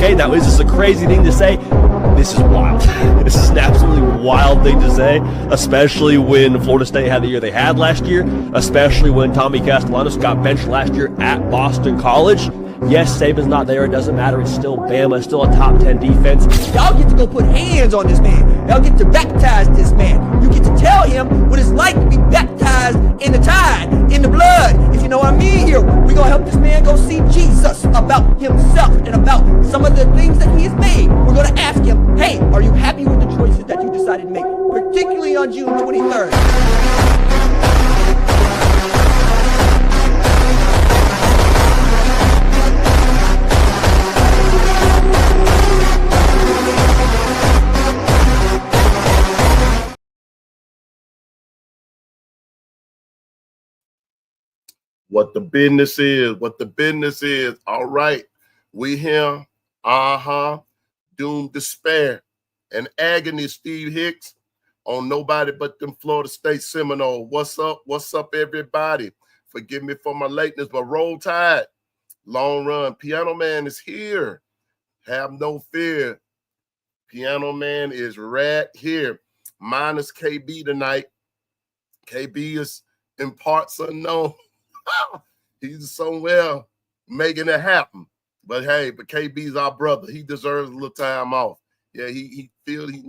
NBA. Now, is this a crazy thing to say? This is wild. This is an absolutely wild thing to say, especially when Florida State had the year they had last year, especially when Tommy Castellanos got benched last year at Boston College. Yes, Saban's not there. It doesn't matter. It's still Bama. It's still a top 10 defense. Y'all get to go put hands on this man. Y'all get to baptize this man. You get to tell him what it's like to be baptized in the tide, in the blood. If you know what I mean here, we're going to help this man go see Jesus about himself and about some of the things that he has made. We're going to ask him, hey, are you happy with the choices that you decided to make, particularly on June 23rd? What the business is. All right. We here. Doom, despair, and agony, Steve Hicks, on Nobody But Them Florida State Seminole. What's up? What's up, everybody? Forgive me for my lateness, but roll tide. Long run. Piano Man is here. Have no fear. Piano Man is right here. Minus KB tonight. KB is in parts unknown. He's somewhere making it happen. But hey, KB's our brother. He deserves a little time off. Yeah, he feels he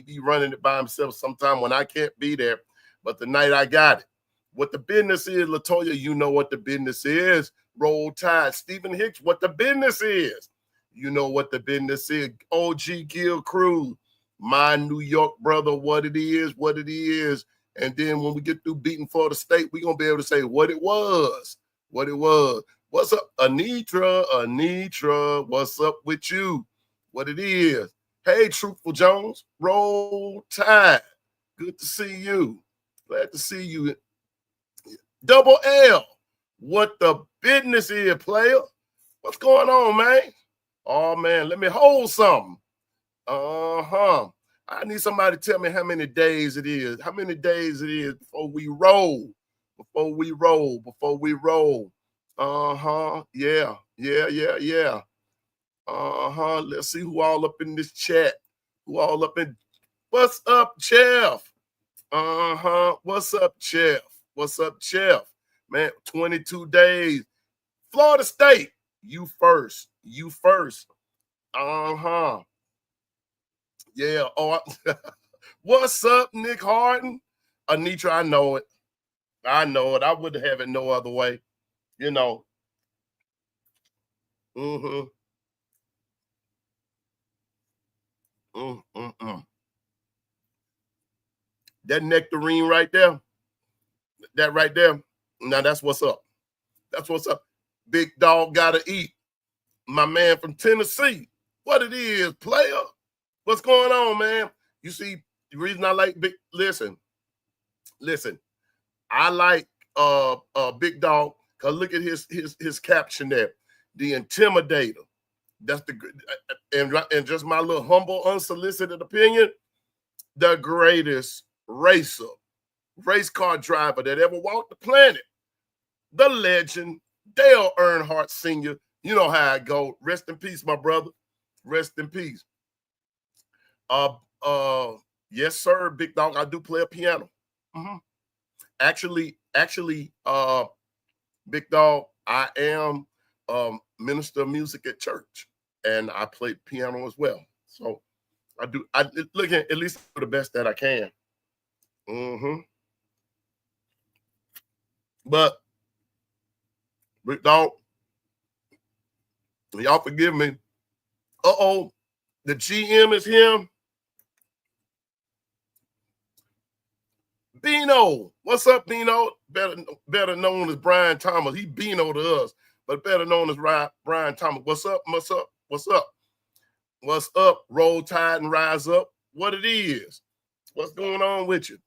be running it by himself sometime when I can't be there. But tonight I got it. What the business is, Latoya, you know what the business is. Roll Tide. Stephen Hicks, what the business is. You know what the business is. OG Gil Cruz, my New York brother, what it is. And then when we get through beating Florida State, we're going to be able to say what it was. What's up, Anitra? What's up with you? What it is. Hey, Truthful Jones, roll tide. Good to see you. Glad to see you. Double L, what the business is, player? What's going on, man? Oh, man, let me hold something. I need somebody to tell me how many days it is. How many days it is before we roll. Yeah. Let's see who all up in this chat. What's up, Chef? What's up, Chef? Man, 22 days. Florida State, you first. Yeah. Oh, what's up, Nick Harden? Anitra, I know it. I would have it no other way. You know. That nectarine right there. That right there. Now that's what's up. Big dog gotta eat. My man from Tennessee. What it is, player? What's going on, man? You see, the reason I like listen. I like Big Dog, because look at his caption there. The Intimidator. That's and just my little humble, unsolicited opinion, the greatest race car driver that ever walked the planet. The legend, Dale Earnhardt Sr. You know how I go. Rest in peace, my brother. Rest in peace. Yes, sir, Big Dog. I do play a piano. Actually, Big Dog, I am minister of music at church, and I play piano as well. So I do. I look at least do the best that I can. But Big Dog, y'all forgive me. The GM is him. Bino, what's up, Bino? Better known as Brian Thomas. He Bino to us, but better known as Brian Thomas. What's up? Roll Tide and rise up. What it is? What's going on with you?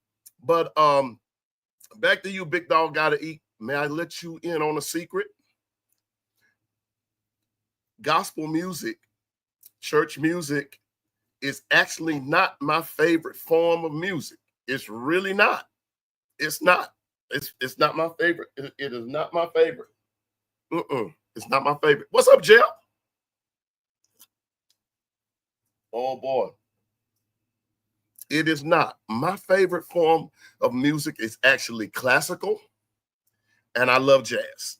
But back to you, Big Dog Gotta Eat. May I let you in on a secret? Gospel music, church music, is actually not my favorite form of music. It's really not. It's not. It's not my favorite. It is not my favorite. It's not my favorite. What's up, Jeff? Oh boy. It is not. My favorite form of music is actually classical, and I love jazz.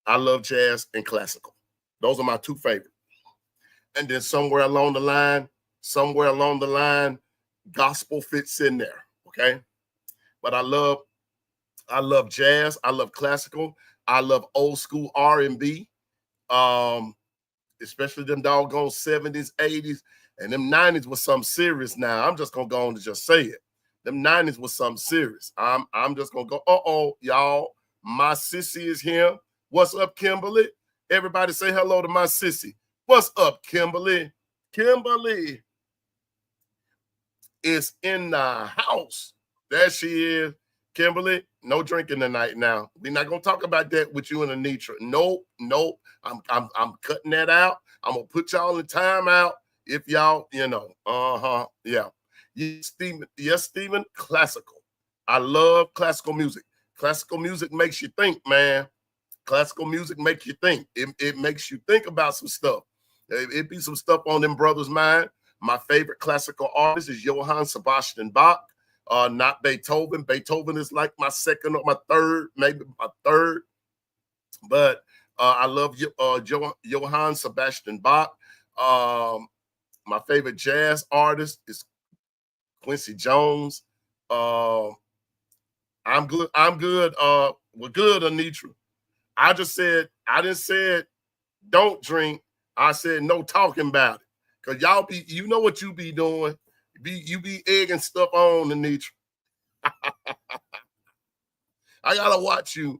I love jazz and classical. Those are my two favorites. And then somewhere along the line, gospel fits in there. Okay. But I love jazz. I love classical. I love old school R&B. Especially them doggone 70s, 80s, and them 90s was something serious. Now I'm just gonna go on and just say it. Them 90s was something serious. I'm just gonna go, y'all. My sissy is here. What's up, Kimberly? Everybody say hello to my sissy. What's up, Kimberly? Kimberly is in the house. There she is. Kimberly, no drinking tonight now. We're not gonna talk about that with you and Anitra. Nope. I'm cutting that out. I'm gonna put y'all in timeout if y'all, yeah. Yes, Stephen, classical. I love classical music. Classical music makes you think, man. Classical music makes you think. It makes you think about some stuff. It be some stuff on them brothers' mind. My favorite classical artist is Johann Sebastian Bach. Not Beethoven. Beethoven is like my second or my third, maybe my third. But I love Johann Sebastian Bach. My favorite jazz artist is Quincy Jones. I'm good. We're good, Anitra. I didn't say don't drink. I said no talking about it. Because y'all you know what you be doing. You be egging stuff on, Anitra. I gotta watch you.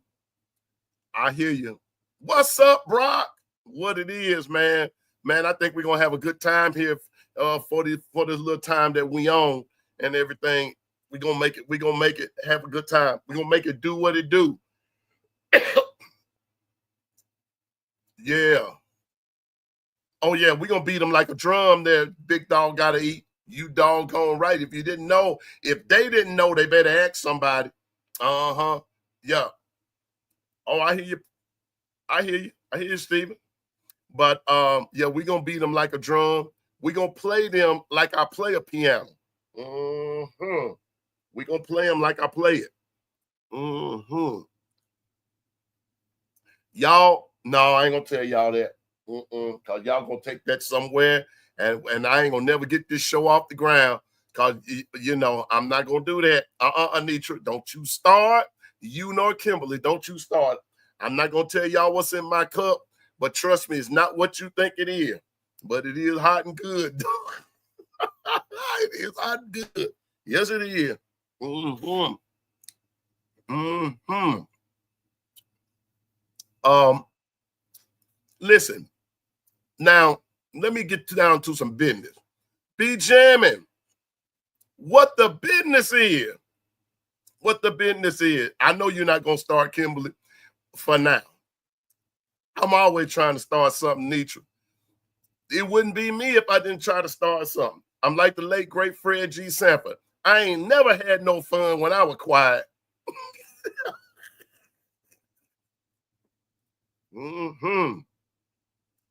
I hear you. What's up, Brock? What it is, man. Man, I think we're gonna have a good time here for this little time that we own and everything. We're gonna make it have a good time. We're gonna make it do what it do. Yeah. Oh, yeah, we're gonna beat them like a drum there. Big dog gotta eat. You doggone right. If you didn't know, if they didn't know, they better ask somebody. Yeah. Oh, I hear you, Stephen. But yeah, we're gonna beat them like a drum. We're gonna play them like I play a piano. We're gonna play them like I play it. Y'all, no, I ain't gonna tell y'all that. Cause y'all gonna take that somewhere, and I ain't gonna never get this show off the ground. Cause I'm not gonna do that. Anitra, don't you start. You nor Kimberly, don't you start. I'm not gonna tell y'all what's in my cup, but trust me, it's not what you think it is. But it is hot and good. It is hot and good. Yes, it is. Listen. Now, let me get down to some business. Be jamming. What the business is. What the business is. I know you're not going to start, Kimberly, for now. I'm always trying to start something, Nitra. It wouldn't be me if I didn't try to start something. I'm like the late, great Fred G. Sanford. I ain't never had no fun when I was quiet.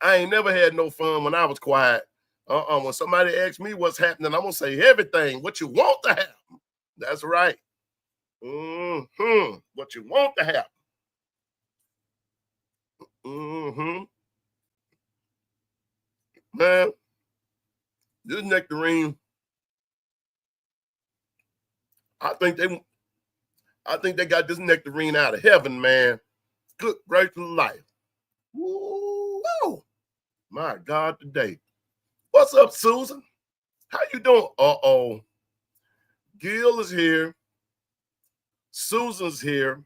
I ain't never had no fun when I was quiet. When somebody asks me what's happening, I'm gonna say everything. What you want to happen. That's right. What you want to happen. Man, this nectarine, I think they got this nectarine out of heaven, man. Good, great life. Woo! My God, today. What's up, Susan? How you doing? Gil is here. Susan's here.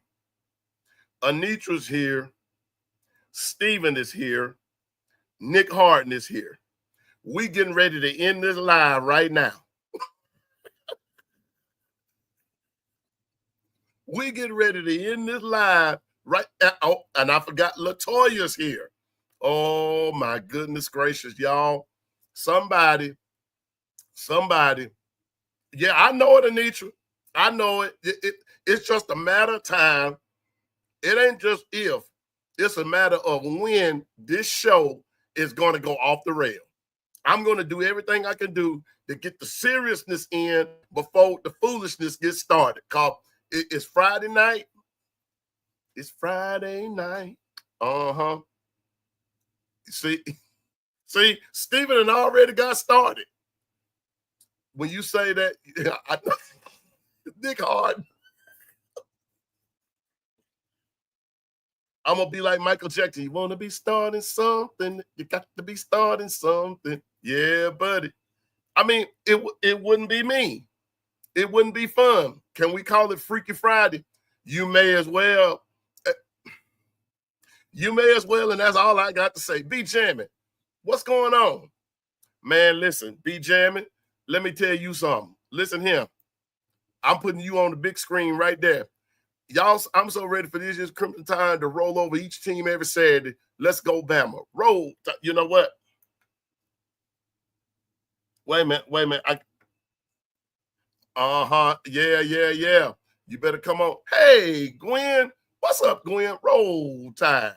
Anitra's here. Stephen is here. Nick Harden is here. We getting ready to end this live right now. We getting ready to end this live right now. Oh, and I forgot Latoya's here. Oh, my goodness gracious, y'all. Somebody. Yeah, I know it, Anitra. I know it. It's just a matter of time. It ain't just if. It's a matter of when this show is going to go off the rail. I'm going to do everything I can do to get the seriousness in before the foolishness gets started. Because it's Friday night. It's Friday night. Uh-huh. See, Stephen and already got started. When you say that, I know, Nick Hard. I'm going to be like Michael Jackson. You want to be starting something? You got to be starting something. Yeah, buddy. I mean, it wouldn't be me. It wouldn't be fun. Can we call it Freaky Friday? You may as well. You may as well, and that's all I got to say. Be jamming. What's going on? Man, listen, be jamming. Let me tell you something. Listen here. I'm putting you on the big screen right there. Y'all, I'm so ready for this year's Crimson Tide to roll over each team every Saturday. Let's go, Bama. Roll. You know what? Wait a minute. Yeah. You better come on. Hey, Gwen. What's up, Gwen? Roll Tide.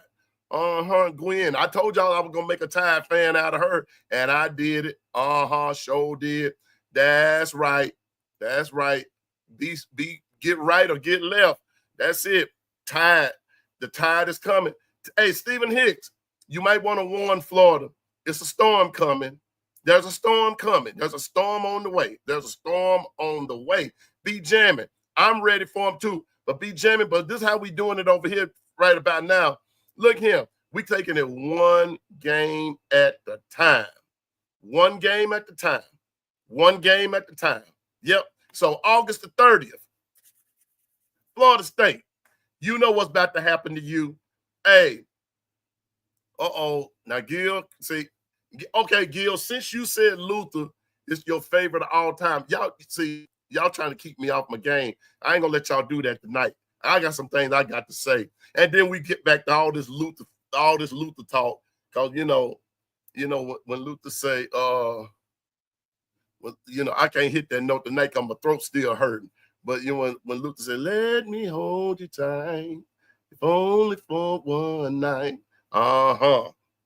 Gwen. I told y'all I was going to make a Tide fan out of her, and I did it. Sure did. That's right. Be get right or get left. That's it. Tide. The Tide is coming. Hey, Stephen Hicks, you might want to warn Florida. It's a storm coming. There's a storm coming. There's a storm on the way. Be jamming. I'm ready for them too. But be jamming. But this is how we doing it over here right about now. Look here. We taking it one game at the time. One game at the time. Yep. So August the 30th, Florida State. You know what's about to happen to you. Hey. Now, Gil, see. Okay, Gil, since you said Luther is your favorite of all time, y'all trying to keep me off my game. I ain't gonna let y'all do that tonight. I got some things I got to say. And then we get back to all this Luther talk. Because you know, when Luther say, I can't hit that note tonight because my throat's still hurting. But when Luther said, let me hold you tight, if only for one night.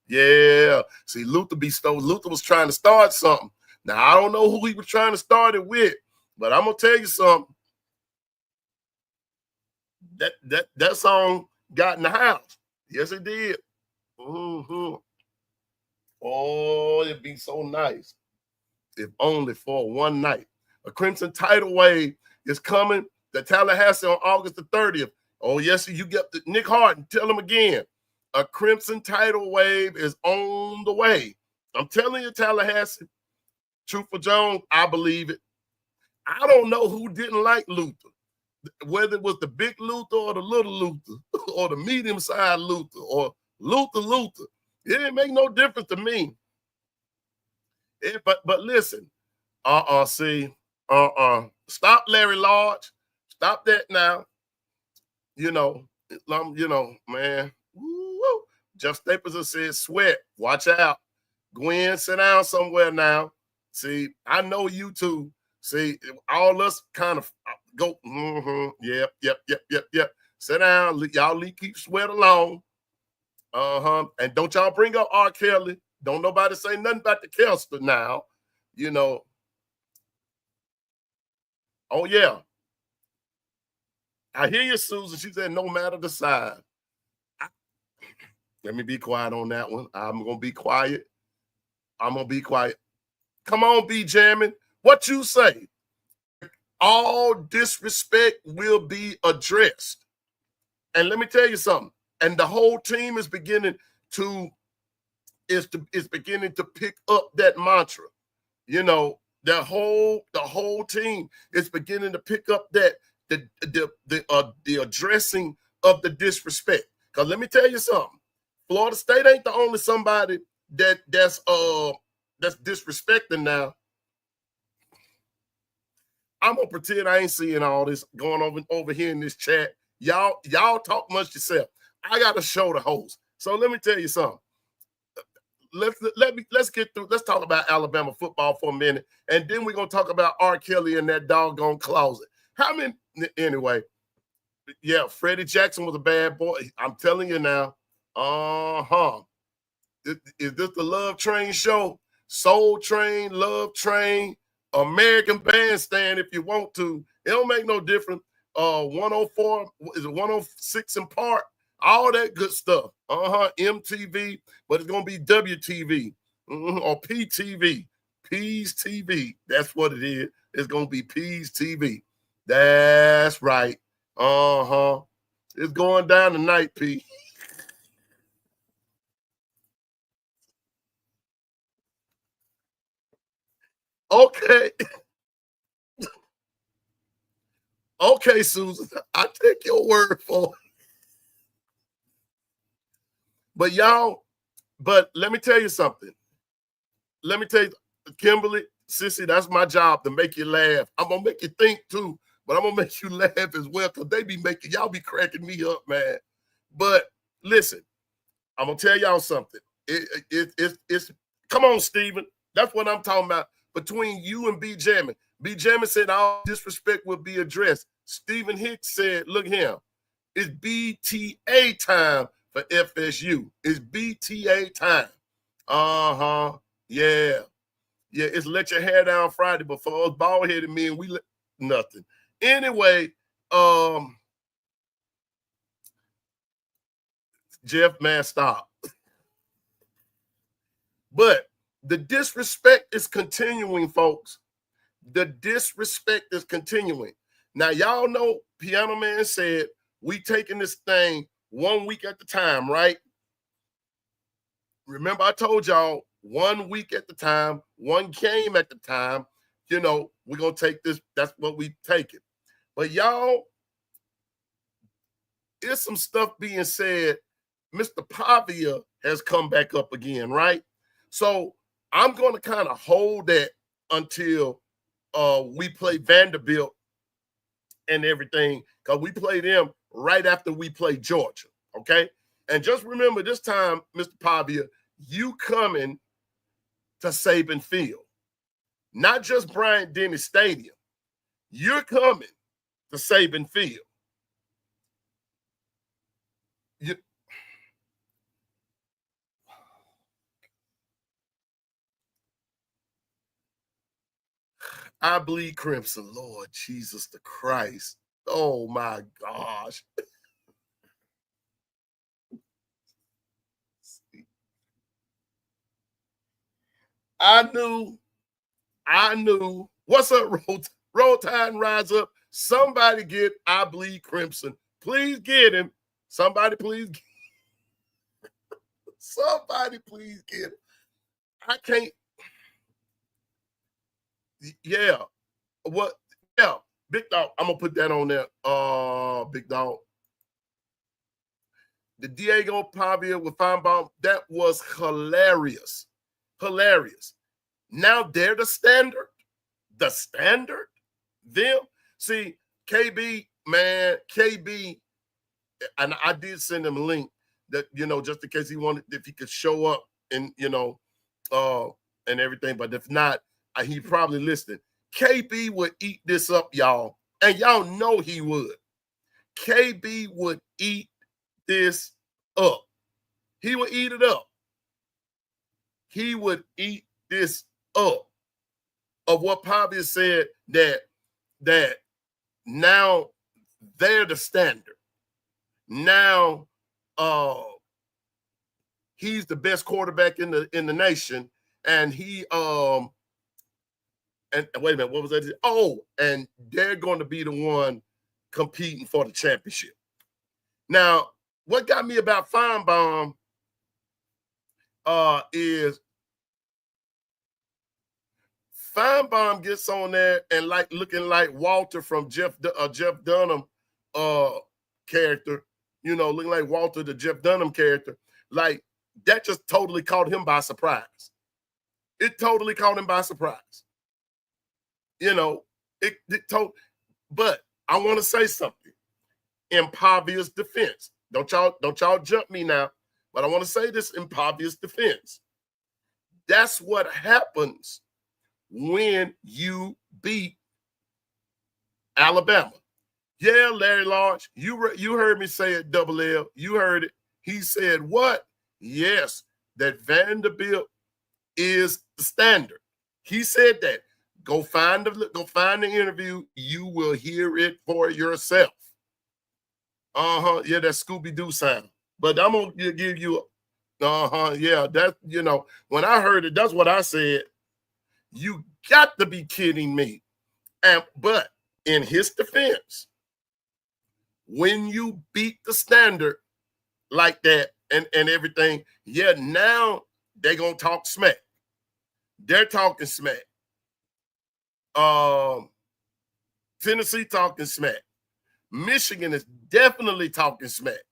Yeah. See, Luther was trying to start something. Now, I don't know who he was trying to start it with, but I'm going to tell you something. That song got in the house. Yes, it did. Mm-hmm. Oh, it'd be so nice if only for one night. A Crimson Tidal Wave is coming to Tallahassee on August the 30th. Oh, yes, you get Nick Harden. Tell him again. A Crimson Tidal Wave is on the way. I'm telling you, Tallahassee. Truthful Jones, I believe it. I don't know who didn't like Luther, whether it was the big Luther or the little Luther or the medium-sized Luther or Luther. It didn't make no difference to me. But listen, stop Larry Lodge. Stop that now. Man. Woo. Jeff Staples said, sweat. Watch out. Gwen, sit down somewhere now. See, I know you too. See, all us kind of go, yep. Sit down. Y'all keep sweat along. And don't y'all bring up R. Kelly. Don't nobody say nothing about the Kelster now. Oh, yeah. I hear you, Susan. She said, no matter the size. Let me be quiet on that one. I'm going to be quiet. Come on, be jamming. What you say? All disrespect will be addressed. And let me tell you something. And the whole team is beginning to pick up that mantra. The whole team is beginning to pick up that the addressing of the disrespect. Because let me tell you something. Florida State ain't the only somebody that's disrespecting now. I'm gonna pretend I ain't seeing all this going over here in this chat. Y'all talk much yourself. I got a show to host. So let me tell you something. Let's get through. Let's talk about Alabama football for a minute, and then we're gonna talk about R. Kelly in that doggone closet. Anyway, yeah, Freddie Jackson was a bad boy. I'm telling you now. Is this the Love Train show? Soul Train, Love Train, American Bandstand if you want to. It don't make no difference. 104, is it 106 in Park? All that good stuff. MTV, but it's going to be WTV or PTV. Peas TV. That's what it is. It's going to be Peas TV. That's right. It's going down tonight, P. Okay. Okay, Susan. I take your word for it. But y'all, let me tell you something. Let me tell you, Kimberly, Sissy, that's my job to make you laugh. I'm gonna make you think too, but I'm gonna make you laugh as well because they be making y'all be cracking me up, man. But listen, I'm gonna tell y'all something. It's come on, Steven. That's what I'm talking about. Between you and B Jammin. B Jammin said all disrespect will be addressed. Stephen Hicks said, look here, it's BTA time for FSU. It's BTA time. Yeah. Yeah, it's let your hair down Friday before us bald-headed men. We let nothing. Anyway, Jeff, man, stop. But the disrespect is continuing, folks. The disrespect is continuing. Now, y'all know Piano Man said we taking this thing 1 week at the time, right? Remember, I told y'all 1 week at the time, one game at the time. You know, we're going to take this. That's what we take it. But y'all, there's some stuff being said. Mr. Pavia has come back up again, right? So I'm going to kind of hold that until we play Vanderbilt and everything, because we play them right after we play Georgia, okay? And just remember this time, Mr. Pavia, you coming to Saban Field, not just Bryant-Denny Stadium. You're coming to Saban Field. I bleed crimson, Lord Jesus the Christ. Oh my gosh. I knew. What's up, Roll Tide and Rise Up? Somebody get I bleed crimson. Please get him. Somebody please get him. Somebody please get him. I can't. Yeah. What? Yeah. Big Dog. I'm gonna put that on there. Big Dog. The Diego Pavia with Feinbaum, that was hilarious. Hilarious. Now they're the standard. The standard. Them. See, KB, man, KB, and I did send him a link that, you know, just in case he wanted, if he could show up and, you know, and everything. But if not, he probably listened. KB would eat this up, y'all. And y'all know he would. KB would eat this up. He would eat it up. He would eat this up. Of what Pavia said, that now they're the standard. Now he's the best quarterback in the nation. And he and wait a minute, what was that? Oh, and they're going to be the one competing for the championship. Now, what got me about Feinbaum is Feinbaum gets on there and like looking like Walter from Jeff Dunham character, you know, looking like Walter, the Jeff Dunham character. Like that just totally caught him by surprise. It totally caught him by surprise. You know, but I want to say something in Pavia's defense. Don't y'all jump me now, but I want to say this in Pavia's defense. That's what happens when you beat Alabama. Yeah, Larry Lodge, you heard me say it, Double L. You heard it. He said what? Yes, that Vanderbilt is the standard. He said that. Go find the interview. You will hear it for yourself. Yeah, that Scooby-Doo sound. But I'm gonna give you yeah, that, you know, when I heard it, that's what I said. You got to be kidding me. But in his defense, when you beat the standard like that and everything, yeah, now they're gonna talk smack. They're talking smack. Tennessee talking smack. Michigan is definitely talking smack,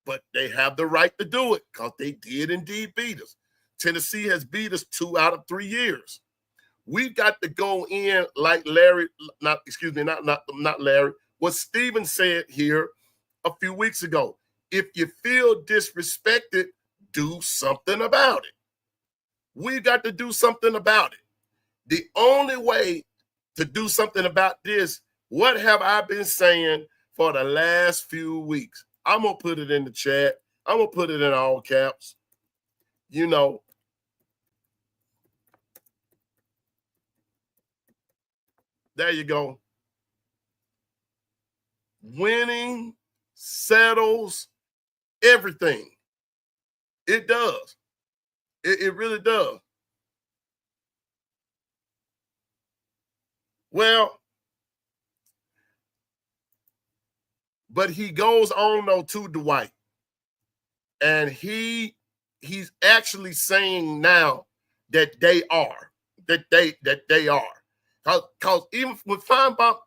but they have the right to do it because they did indeed beat us. Tennessee has beat us 2 out of 3 years. We've got to go in like Larry, not Larry, what Steven said here a few weeks ago. If you feel disrespected, do something about it. We've got to do something about it. The only way to do something about this, what have I been saying for the last few weeks? I'm going to put it in the chat. I'm going to put it in all caps. You know, there you go. Winning settles everything. It does. It really does. Well, but he goes on though to Dwight, and he's actually saying now that they are. Because even with Feinbaum,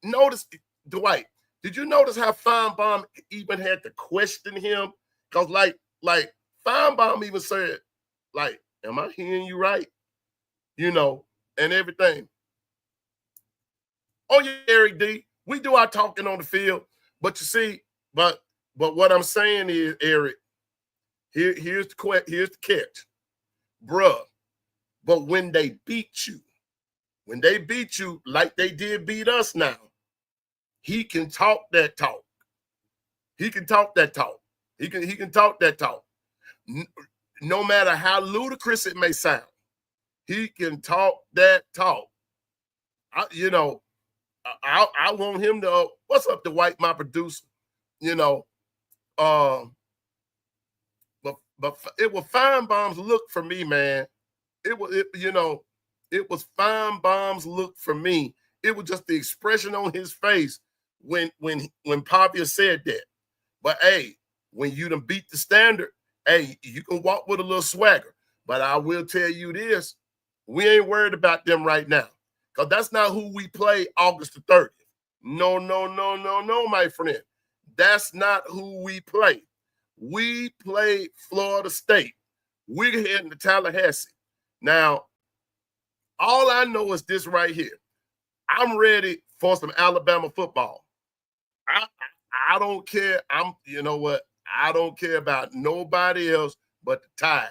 notice Dwight. Did you notice how Feinbaum even had to question him? Because like Feinbaum even said, like, am I hearing you right? You know, and everything. Oh yeah, Eric D. We do our talking on the field, but you see, but what I'm saying is, Eric, here's the catch, bruh. But when they beat you like they did beat us now, he can talk that talk. He can talk that talk. He can talk that talk. No matter how ludicrous it may sound, he can talk that talk. I want him to, what's up, Dwight, my producer? You know, but it was Feinbaum's look for me, man. It was Feinbaum's look for me. It was just the expression on his face when Pavia said that. But hey, when you done beat the standard, hey, you can walk with a little swagger. But I will tell you this, we ain't worried about them right now. Because that's not who we play August the 30th. No, my friend. That's not who we play. We play Florida State. We're heading to Tallahassee. Now, all I know is this right here. I'm ready for some Alabama football. I don't care. You know what? I don't care about nobody else but the Tide.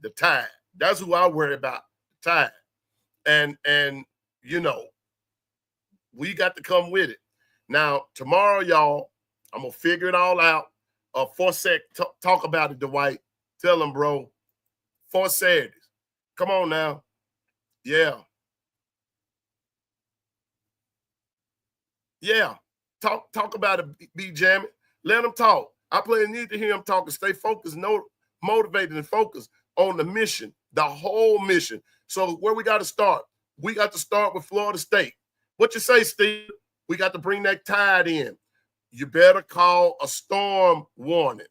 The Tide. That's who I worry about. The Tide. And you know, we got to come with it. Now, tomorrow, y'all, I'm going to figure it all out. For a sec, talk about it, Dwight. Tell them, bro. 4 Saturdays. Come on now. Yeah. Yeah. Talk about it, be jamming. Let them talk. I need to hear them talk and stay focused, motivated and focused on the mission, the whole mission. So where we got to start? We got to start with Florida State. What you say, Steve? We got to bring that Tide in. You better call a storm warning.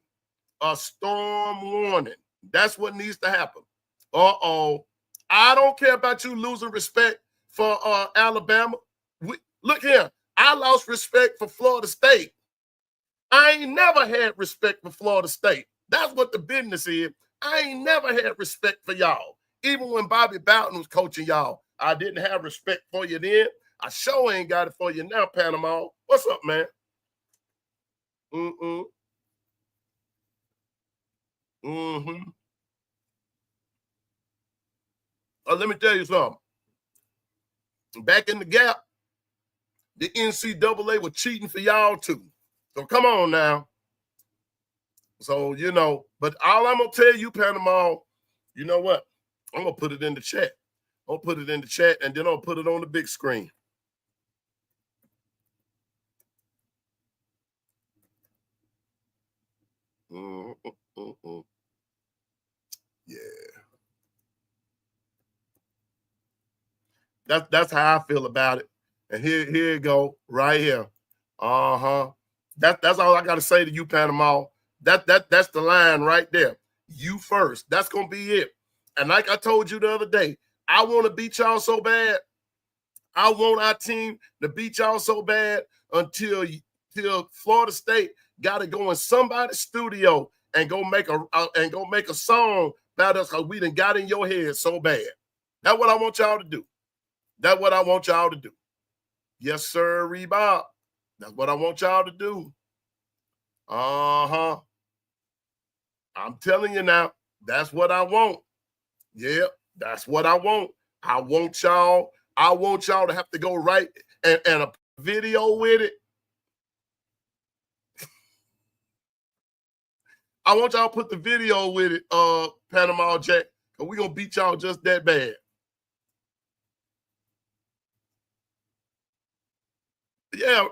A storm warning. That's what needs to happen. Uh-oh. I don't care about you losing respect for Alabama. Look here. I lost respect for Florida State. I ain't never had respect for Florida State. That's what the business is. I ain't never had respect for y'all. Even when Bobby Bowden was coaching y'all, I didn't have respect for you then. I sure ain't got it for you now, Panama. What's up, man? Let me tell you something. Back in the gap, the NCAA was cheating for y'all too. So come on now. So, you know, but all I'm going to tell you, Panama, you know what? I'm gonna put it in the chat. I'll put it in the chat, and then I'll put it on the big screen. Yeah. That's how I feel about it. And here you go, right here. That's all I gotta say to you, Panama. That's the line right there. You first. That's gonna be it. And like I told you the other day, I want to beat y'all so bad. I want our team to beat y'all so bad until Florida State got to go in somebody's studio and go make a song about us because we done got in your head so bad. That's what I want y'all to do. That's what I want y'all to do. Yes, sir, Rebob. That's what I want y'all to do. I'm telling you now, that's what I want. Yeah, that's what I want. I want y'all to have to go right and a video with it. I want y'all to put the video with it, Panama Jack, and we're gonna beat y'all just that bad. Yeah,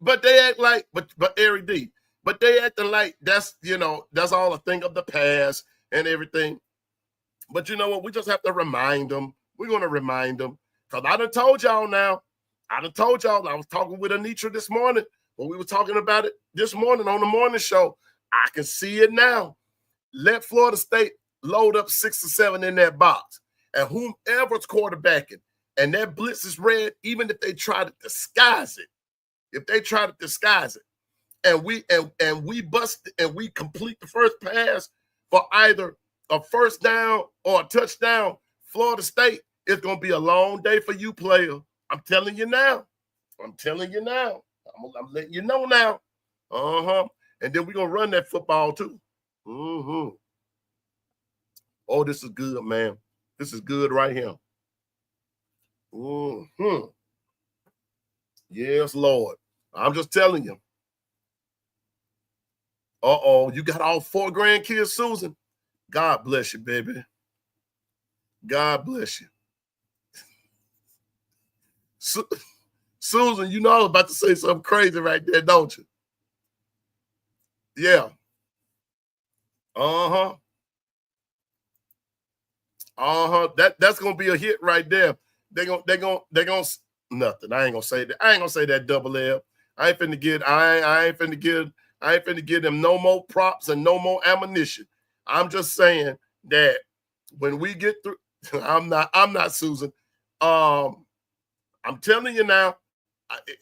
but they act like, but Eric D, but they acting like that's all a thing of the past and everything. But you know what? We just have to remind them. We're gonna remind them. Because I done told y'all now. I was talking with Anitra this morning when we were talking about it this morning on the morning show. I can see it now. Let Florida State load up 6 or 7 in that box. And whomever's quarterbacking, and that blitz is red, even if they try to disguise it, and we bust and we complete the first pass for either a first down or a touchdown, Florida State, it's going to be a long day for you, player. I'm telling you now. I'm letting you know now. And then we're going to run that football too. Oh, this is good, man. This is good right here. Yes, Lord. I'm just telling you. You got all 4 grandkids, Susan. God bless you, baby. God bless you. Susan, you know I was about to say something crazy right there, don't you? Yeah. That's gonna be a hit right there. They're gonna nothing. I ain't gonna say that. I ain't gonna say that double L. I ain't finna give them no more props and no more ammunition. I'm just saying that when we get through, I'm not Susan. I'm telling you now,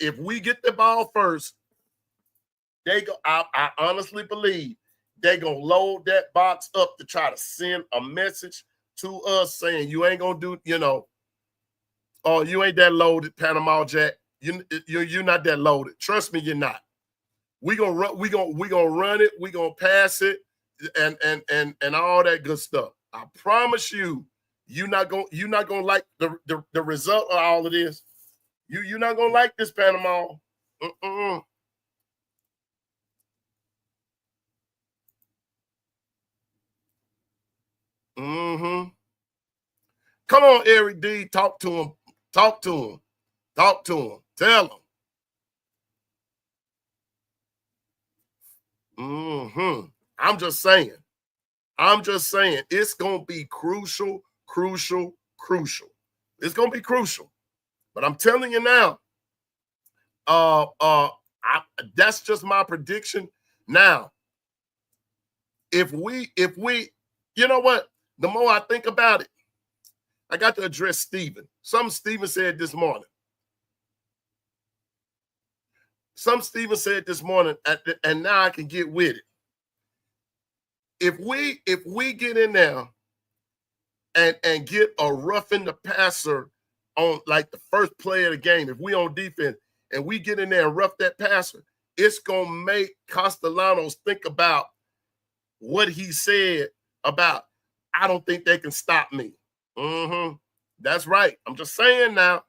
if we get the ball first, I honestly believe they're gonna load that box up to try to send a message to us saying you ain't gonna do, you ain't that loaded, Panama Jack. You're not that loaded. Trust me, you're not. We gonna run it, we gonna pass it, and all that good stuff. I promise you, you're not gonna like the result of all of this. You're not gonna like this, Panama. Come on, Eric D. Talk to him. Tell him. I'm just saying. It's gonna be crucial. It's gonna be crucial. But I'm telling you now, that's just my prediction. Now, if we, you know what? The more I think about it, I got to address Stephen. Something Stephen said this morning. And now I can get with it. If we get in there and get a roughing the passer on like the first play of the game, if we on defense and we get in there and rough that passer, it's gonna make Castellanos think about what he said about, I don't think they can stop me. That's right. I'm just saying now.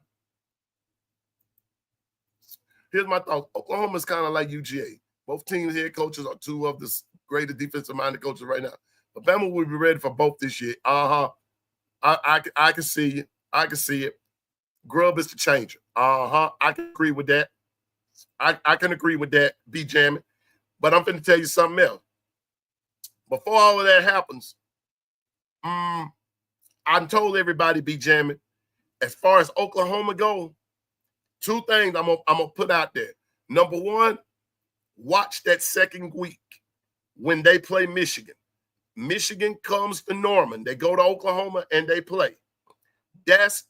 Here's my thought. Oklahoma is kind of like UGA. Both teams' head coaches are 2 of the greatest defensive-minded coaches right now. Alabama will be ready for both this year. I can see it. I can see it. Grub is the changer. I can agree with that. I can agree with that, B jamming. But I'm going to tell you something else. Before all of that happens, I told everybody, B jamming, as far as Oklahoma go, two things I'm gonna put out there. Number one, watch that second week when they play Michigan. Michigan comes to Norman. They go to Oklahoma and they play. That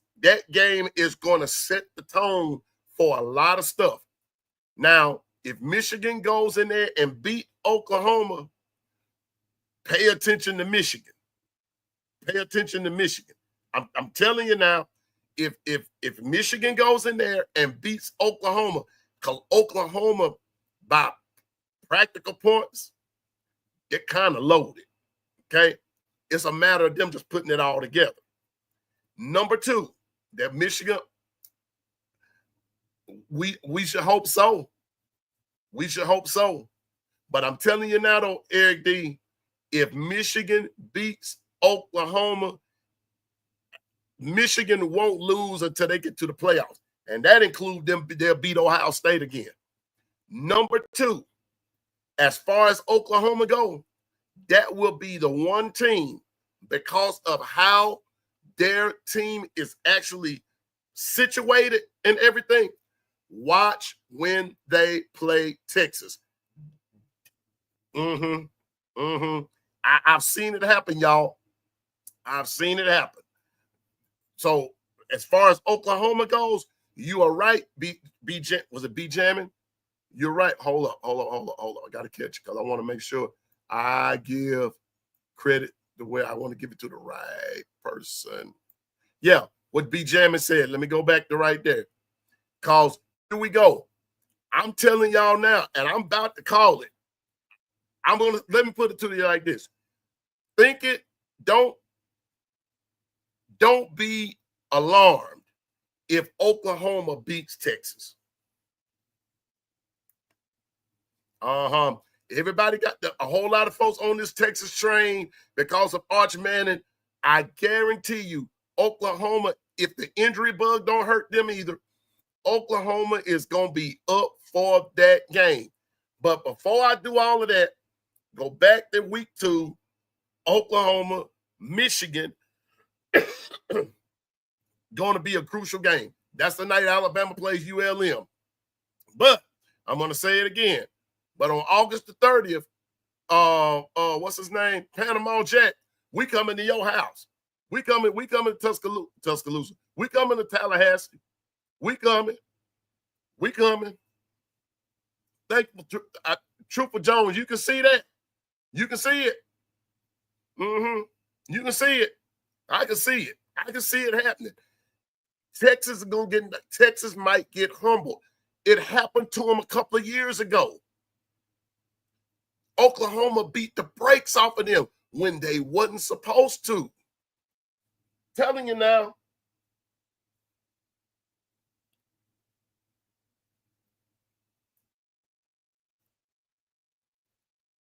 game is going to set the tone for a lot of stuff. Now, if Michigan goes in there and beat Oklahoma, pay attention to Michigan. Pay attention to Michigan. I'm telling you now, if Michigan goes in there and beats Oklahoma, because Oklahoma, by practical points, they're kind of loaded. Okay? It's a matter of them just putting it all together. Number two, that Michigan, we should hope so. We should hope so. But I'm telling you now, though, Eric D., if Michigan beats Oklahoma, Michigan won't lose until they get to the playoffs. And that includes them, they'll beat Ohio State again. Number two, as far as Oklahoma go, that will be the one team, because of how their team is actually situated and everything. Watch when they play Texas. I've seen it happen, y'all. I've seen it happen. So as far as Oklahoma goes, you are right. Was it B jamming? You're right. Hold up. I got to catch it because I want to make sure I give credit the way I want to give it to the right person. Yeah, what B jamming said. Let me go back to right there. Because here we go. I'm telling y'all now, and I'm about to call it. Let me put it to you like this. Think it. Don't be alarmed if Oklahoma beats Texas. Everybody got a whole lot of folks on this Texas train because of Arch Manning. I guarantee you, Oklahoma, if the injury bug don't hurt them either, Oklahoma is going to be up for that game. But before I do all of that, go back to week 2, Oklahoma, Michigan, going to be a crucial game. That's the night Alabama plays ULM. But I'm going to say it again. But on August the 30th, what's his name? Panama Jack, we coming to your house. We coming to Tuscaloosa. We coming to Tallahassee. We coming. Thank you, Trooper Jones. You can see that. You can see it. You can see it. I can see it. I can see it happening. Texas might get humbled. It happened to them a couple of years ago. Oklahoma beat the brakes off of them when they wasn't supposed to. Telling you now.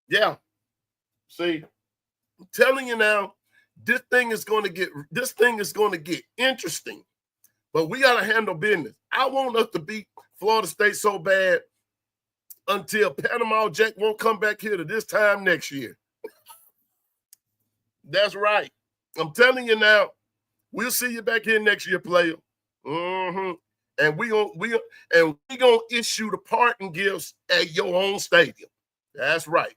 Yeah. See, I'm telling you now, this thing is going to get interesting. But we got to handle business. I want us to beat Florida State so bad until Panama Jack won't come back here to this time next year. That's right. I'm telling you now, we'll see you back here next year, player. And we gonna issue the parting gifts at your own stadium. That's right.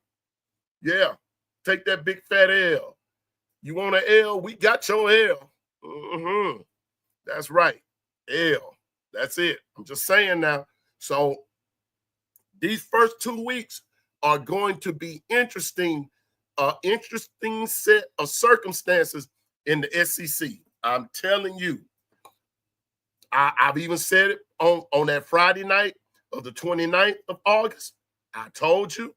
Yeah. Take that big fat L. You want an L? We got your L. That's right. L. That's it. I'm just saying now. So these first 2 weeks are going to be interesting set of circumstances in the SEC. I'm telling you. I've even said it on that Friday night of the 29th of August. I told you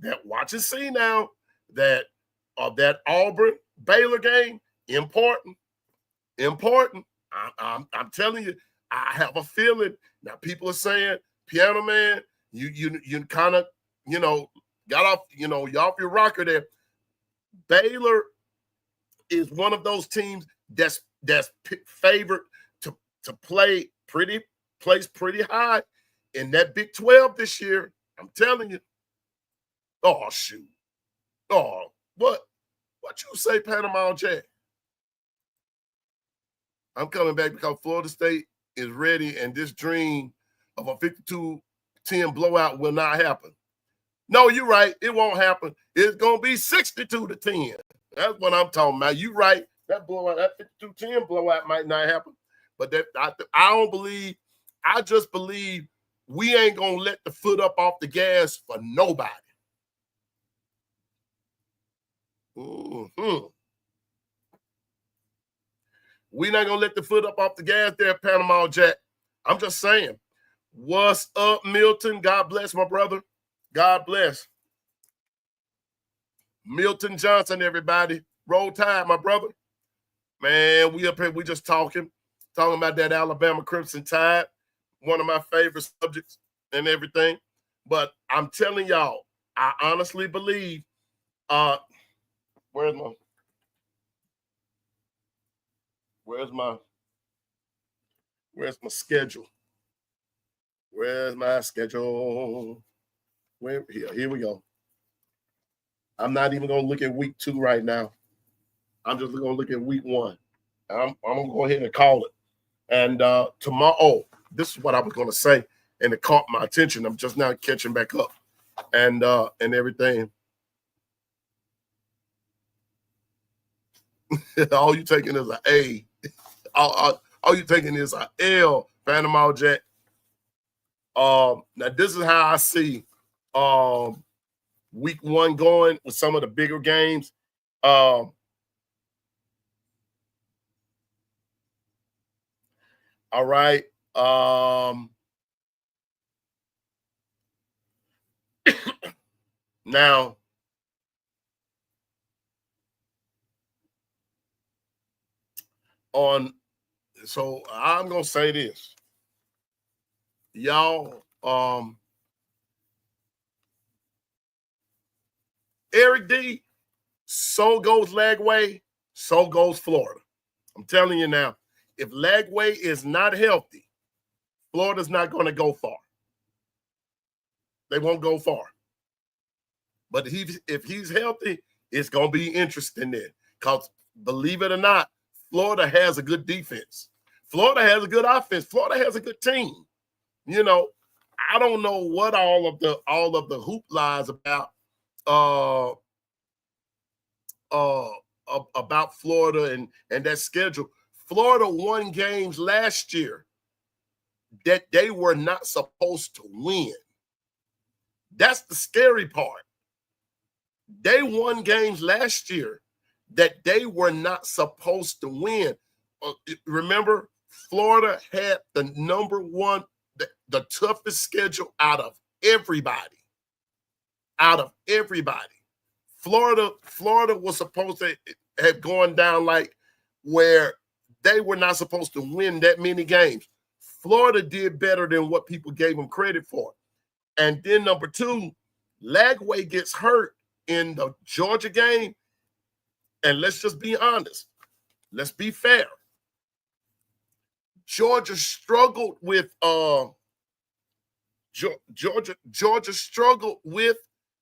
that watch and see now that Auburn Baylor game, important. I'm telling you, I have a feeling. Now people are saying, Piano Man, you kind of, got off, you off your rocker there. Baylor is one of those teams that's favored to place pretty high in that Big 12 this year. I'm telling you. Oh, shoot. Oh, what you say, Panama Jack? I'm coming back because Florida State is ready, and this dream of a 52-10 blowout will not happen. No, you're right. It won't happen. It's going to be 62-10. That's what I'm talking about. You're right. That blowout, that 52-10 blowout might not happen. But that I don't believe. I just believe we ain't going to let the foot up off the gas for nobody. Mm-hmm. We're not going to let the foot up off the gas there, Panama Jack. I'm just saying. What's up, Milton? God bless, my brother. God bless. Milton Johnson, everybody. Roll Tide, my brother. Man, we up here, we just talking about that Alabama Crimson Tide. One of my favorite subjects and everything. But I'm telling y'all, I honestly believe, where's my schedule? Where's my schedule? Here we go. I'm not even going to look at week 2 right now. I'm just going to look at week 1. I'm going to go ahead and call it. And tomorrow, this is what I was going to say, and it caught my attention. I'm just now catching back up and everything. All you taking is an A. All you taking is an L, Panama Jack. Now, this is how I see week 1 going with some of the bigger games. All right. Now, so I'm going to say this. Y'all, Eric D, so goes Lagway, so goes Florida. I'm telling you now, if Lagway is not healthy, Florida's not going to go far. They won't go far. But if he's healthy, it's going to be interesting then. Because believe it or not, Florida has a good defense. Florida has a good offense. Florida has a good team. You know, I don't know what all of the hoopla is about Florida and that schedule. Florida won games last year that they were not supposed to win. That's the scary part. They won games last year that they were not supposed to win. Remember, Florida had the number one, the toughest schedule out of everybody. Florida was supposed to have gone down like where they were not supposed to win that many games. Florida did better than what people gave them credit for. And then number 2, Lagway gets hurt in the Georgia game. And let's just be honest. Let's be fair. Georgia struggled with Georgia struggled with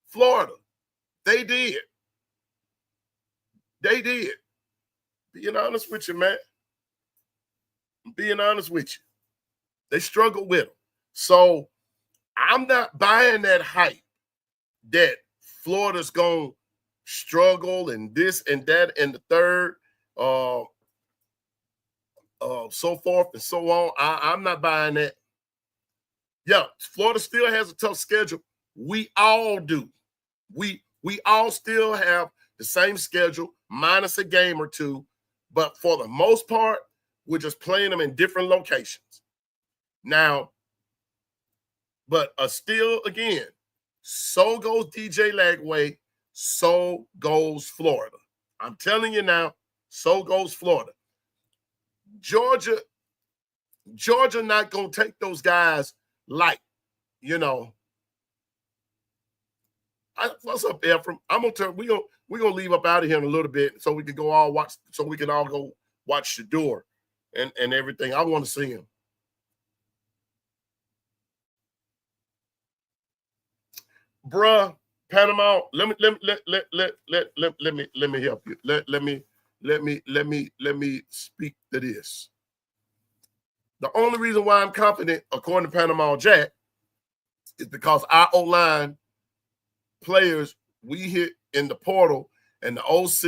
Florida. They did. Being honest with you, man. Being honest with you. They struggled with them. So I'm not buying that hype that Florida's going to struggle and this and that and the third, so forth and so on. I'm not buying that. Yeah, Florida still has a tough schedule. We all do. We all still have the same schedule, minus a game or two. But for the most part, we're just playing them in different locations. Now, but still, again, so goes DJ Lagway, so goes Florida. I'm telling you now, so goes Florida. Georgia not going to take those guys light, you know. What's up, Ephraim? We're gonna leave up out of here in a little bit so we can all go watch Shador and everything. I want to see him. Bruh, Panama, let me help you. Let me speak to this. The only reason why I'm confident, according to Panama Jack, is because our O-line players we hit in the portal and the OC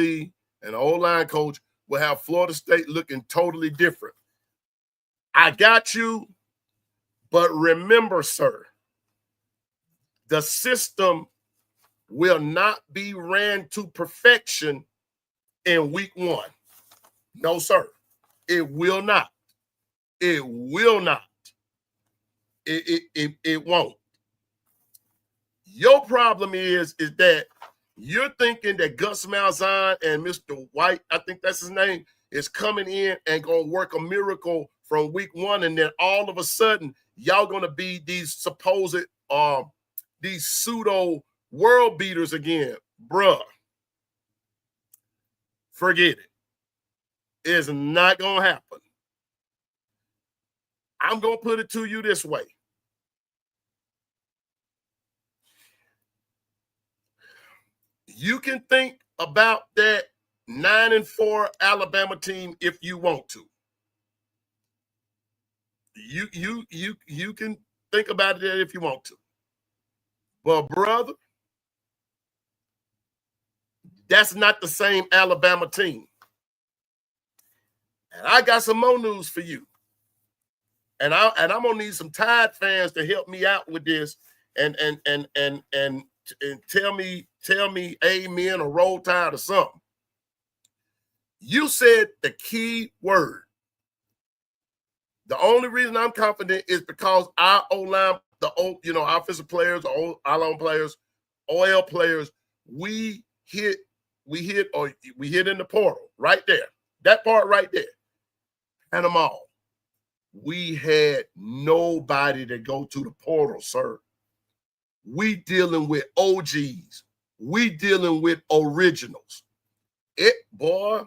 and the O-line coach will have Florida State looking totally different. I got you, but remember, sir, the system will not be ran to perfection in week 1. No, sir. It will not. It will not. It won't. Your problem is that you're thinking that Gus Malzahn and Mr. White, I think that's his name, is coming in and going to work a miracle from week 1, and then all of a sudden y'all going to be these supposed these pseudo world beaters again. Bruh, forget it. It's not going to happen. I'm going to put it to you this way. You can think about that 9-4 Alabama team if you want to. You can think about it if you want to. But brother, that's not the same Alabama team. And I got some more news for you. And I'm gonna need some Tide fans to help me out with this and tell me amen or roll Tide or something. You said the key word. The only reason I'm confident is because our O-line, offensive players, O-line players, OL players, we hit in the portal right there. That part right there. Panama. We had nobody to go to the portal, sir. We dealing with OGs. We dealing with originals. Boy,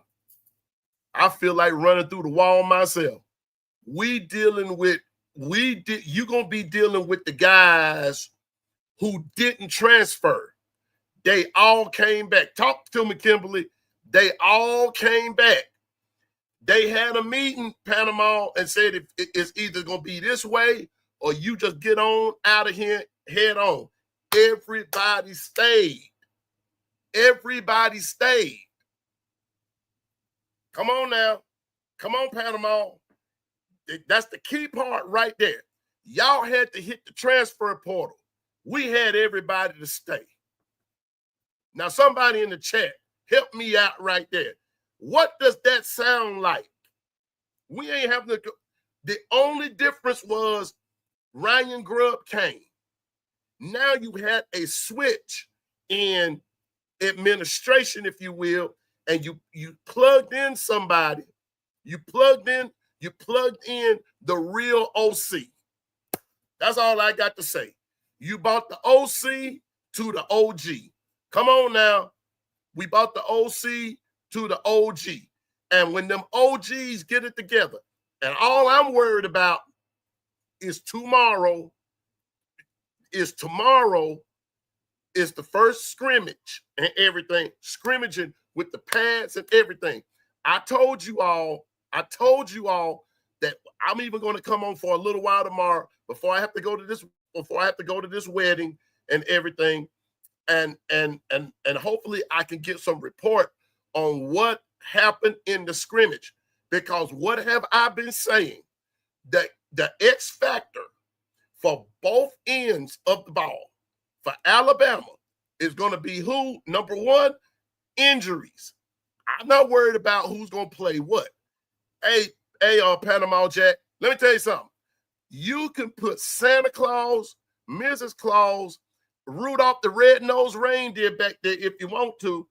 I feel like running through the wall myself. You're going to be dealing with the guys who didn't transfer. They all came back. Talk to me, Kimberly. They all came back. They had a meeting, Panama, and said it's either going to be this way or you just get on out of here head on. Everybody stayed. Everybody stayed. Come on now. Come on, Panama. That's the key part right there. Y'all had to hit the transfer portal. We had everybody to stay. Now, somebody in the chat, help me out right there. What does that sound like? We ain't having to. The only difference was Ryan Grubb came. Now you had a switch in administration, if you will, and you plugged in somebody. You plugged in the real OC. That's all I got to say. You bought the OC to the OG. Come on now. We bought the OC to the OG. And when them OGs get it together, and all I'm worried about is tomorrow is the first scrimmage and everything, scrimmaging with the pads and everything. I told you all that I'm even going to come on for a little while tomorrow before I have to go to this wedding and everything. And hopefully I can get some report on what happened in the scrimmage, because what have I been saying? That the X factor for both ends of the ball for Alabama is going to be who? Number one, injuries. I'm not worried about who's going to play what. Hey, Panama Jack, let me tell you something. You can put Santa Claus, Mrs. Claus, Rudolph the Red-Nosed Reindeer back there if you want to.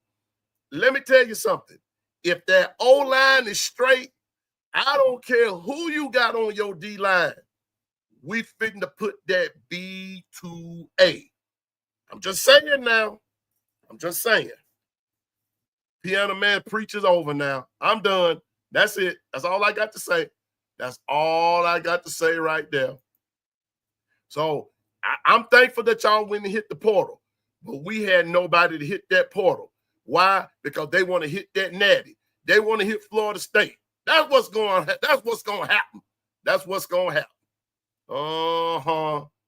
Let me tell you something. If that O-line is straight, I don't care who you got on your D-line. We fitting to put that B2A. I'm just saying now. I'm just saying. Piano Man preaches over now. I'm done. That's it. That's all I got to say. That's all I got to say right there. So I'm thankful that y'all went and hit the portal, but we had nobody to hit that portal. Why? Because they want to hit that natty. They want to hit Florida State. That's what's going to happen. That's what's going to happen.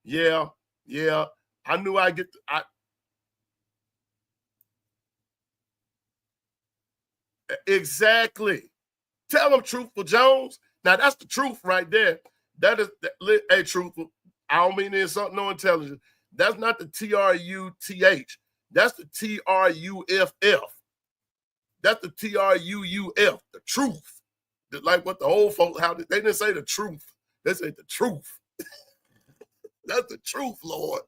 Yeah. I knew I'd get exactly. Tell them, Truthful Jones. Now, that's the truth right there. That is, hey, Truthful, I don't mean there's something no intelligence. That's not the TRUTH. That's the TRUFF. That's the TRUUF, the truth. Like what the old folks, how they didn't say the truth. They said the truth. That's the truth, Lord.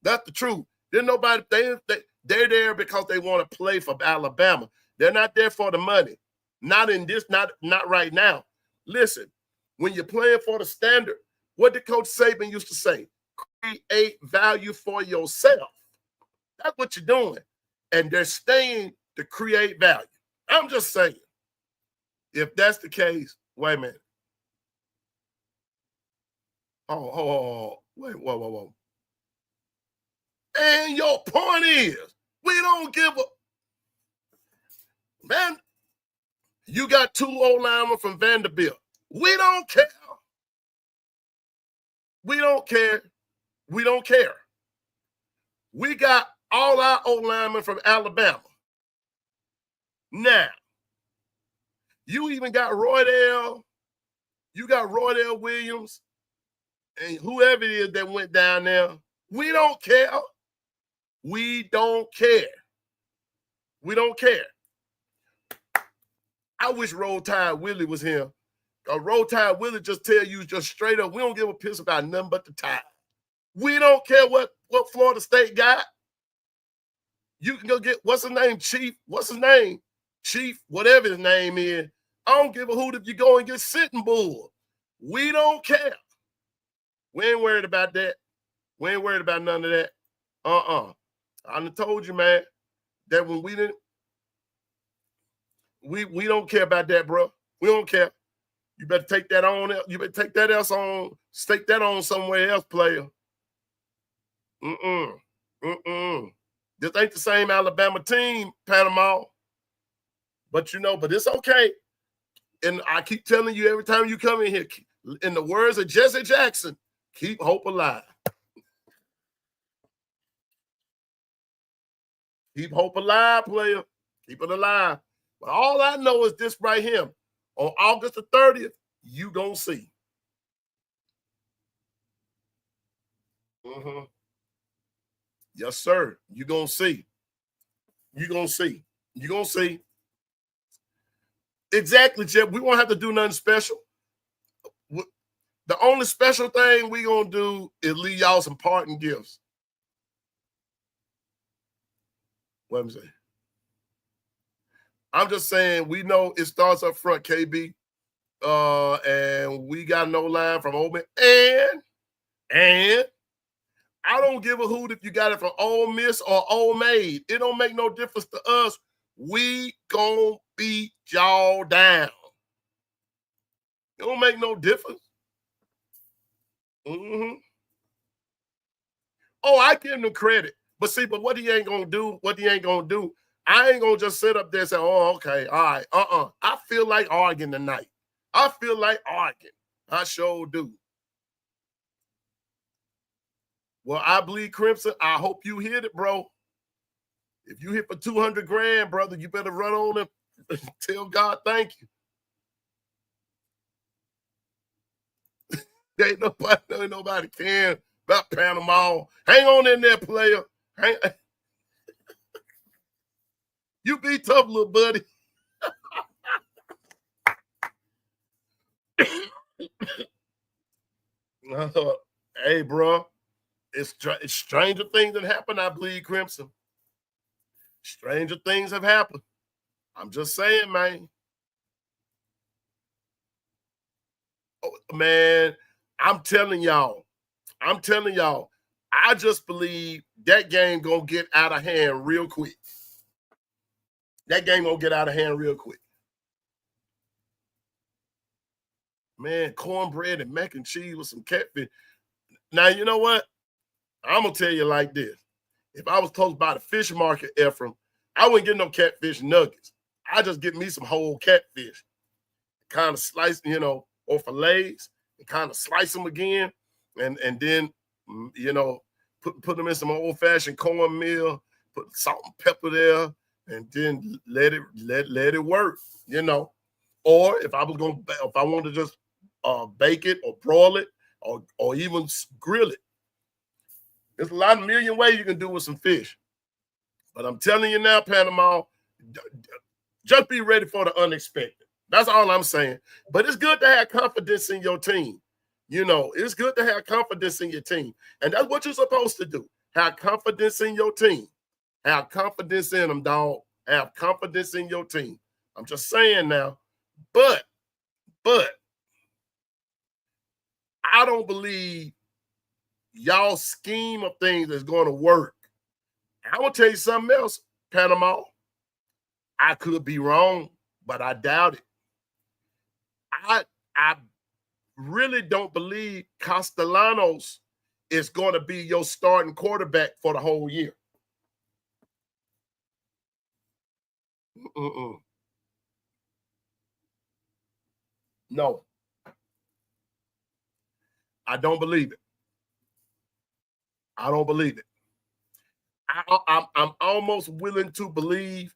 That's the truth. Then nobody, they're there because they want to play for Alabama. They're not there for the money. Not in this, not right now. Listen, when you're playing for the standard, what did Coach Saban used to say? Create value for yourself. That's what you're doing. And they're staying to create value. I'm just saying, if that's the case, wait a minute. Wait, whoa. And your point is, we don't give a, man, you got 2 O-linemen from Vanderbilt. We don't care. We don't care. We don't care. We got all our O-linemen from Alabama. Now, you even got Roydell. You got Roydell Williams and whoever it is that went down there. We don't care. We don't care. We don't care. I wish Roll Tide Willie was here. Roll Tide Willie just tell you just straight up, we don't give a piss about nothing but the Tide. We don't care what Florida State got. You can go get, what's his name, Chief? What's his name? Chief, whatever his name is. I don't give a hoot if you go and get Sitting Bull. We don't care. We ain't worried about that. We ain't worried about none of that. I done told you, man, that when we didn't, we don't care about that, bro. We don't care. You better take that on. You better take that else on. Stake that on somewhere else, player. This ain't the same Alabama team, Panama. But but it's okay. And I keep telling you every time you come in here, in the words of Jesse Jackson, keep hope alive. Keep hope alive, player. Keep it alive. But all I know is this right here. On August the 30th, you gonna see. Yes, sir. You gonna see. You gonna see. You gonna see. Exactly, Jeff. We won't have to do nothing special. The only special thing we gonna do is leave y'all some parting gifts. What am I saying? I'm just saying, we know it starts up front, KB. And we got no line from Ole Miss. And I don't give a hoot if you got it from Ole Miss or Ole Maid. It don't make no difference to us. We gonna beat y'all down. It don't make no difference. Oh, I give them credit. But see, what he ain't gonna do, I ain't gonna just sit up there and say, oh, okay, all right, I feel like arguing tonight. I feel like arguing. I sure do. Well, I bleed crimson. I hope you hit it, bro. If you hit for 200 grand, brother, you better run on and tell God thank you. Ain't nobody caring about Panama. Hang on in there, player. You be tough, little buddy. Hey, bro, it's stranger things that happen. I bleed crimson. Stranger things have happened. I'm just saying, man. Oh, man, I'm telling y'all. I just believe that game gonna get out of hand real quick. That game gonna get out of hand real quick. Man, cornbread and mac and cheese with some catfish. Now, you know what? I'm going to tell you like this. If I was close by the fish market, Ephraim, I wouldn't get no catfish nuggets. I just get me some whole catfish. Kind of slice, you know, or fillets, and kind of slice them again. And then, you know, put them in some old-fashioned cornmeal, put salt and pepper there, and then let it work, you know. Or if I want to just bake it or broil it or even grill it. There's a million ways you can do with some fish. But I'm telling you now, Panama, just be ready for the unexpected. That's all I'm saying. But it's good to have confidence in your team. You know, it's good to have confidence in your team. And that's what you're supposed to do. Have confidence in your team. Have confidence in them, dog. Have confidence in your team. I'm just saying now. But I don't believe y'all scheme of things is going to work. I will tell you something else, Panama. I could be wrong, but I doubt it. I really don't believe Castellanos is going to be your starting quarterback for the whole year. No. I don't believe it. I don't believe it. I'm almost willing to believe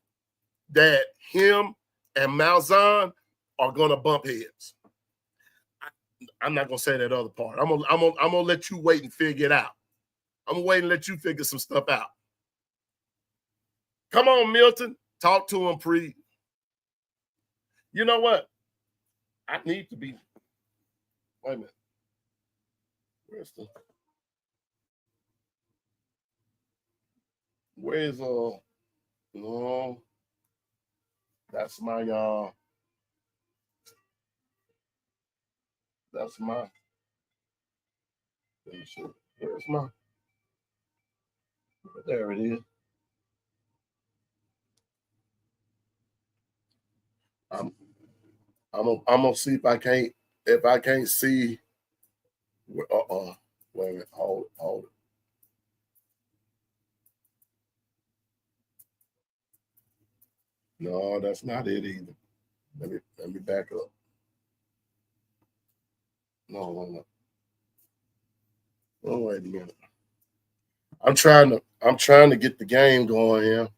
that him and Malzahn are going to bump heads. I'm not going to say that other part. I'm gonna let you wait and figure it out. I'm going to wait and let you figure some stuff out. Come on, Milton. Talk to him, Pre. You know what? I need to be. Wait a minute. Where's no, that's my that's my, let me see. Where's my, there it is. I'm gonna see if I can't see. Wait a minute, hold it. No, that's not it either. Let me back up. No. Oh, wait a minute. I'm trying to get the game going here.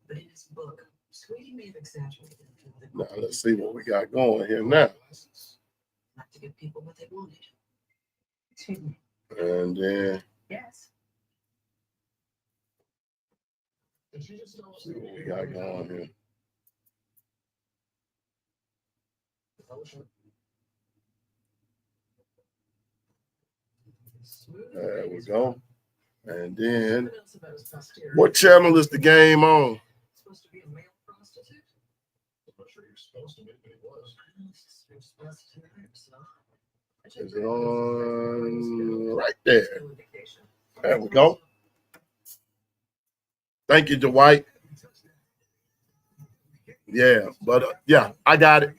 But in his book, Sweetie may have exaggerated. Now let's see what we got going here now. Not to give people what they wanted. Excuse me. And then yes. See what we got going here. There we go. And then, what channel is the game on? Supposed to be a male prostitute. I'm not sure you're supposed to be, but it was. Is it on right there? There we go. Thank you, Dwight. Yeah, but yeah, I got it.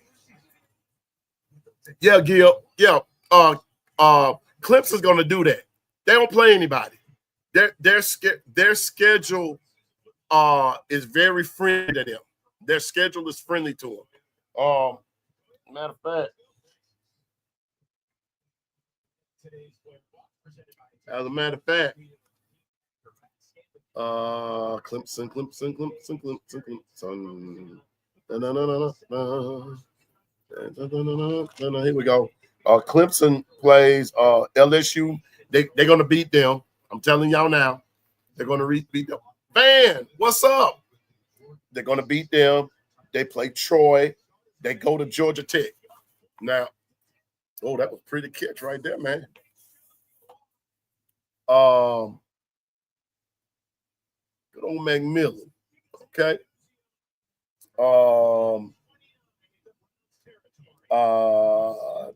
Yeah, Gil. Yeah, Clemson's gonna do that. They don't play anybody. Their schedule is very friendly to them. Their schedule is friendly to them. Matter of fact, as a matter of fact, Clemson. No. Here we go. Clemson plays LSU. They're gonna beat them. I'm telling y'all now, they're going to beat them. Van, what's up? They're going to beat them. They play Troy. They go to Georgia Tech. Now, oh, that was a pretty catch right there, man. Good old McMillan. Okay.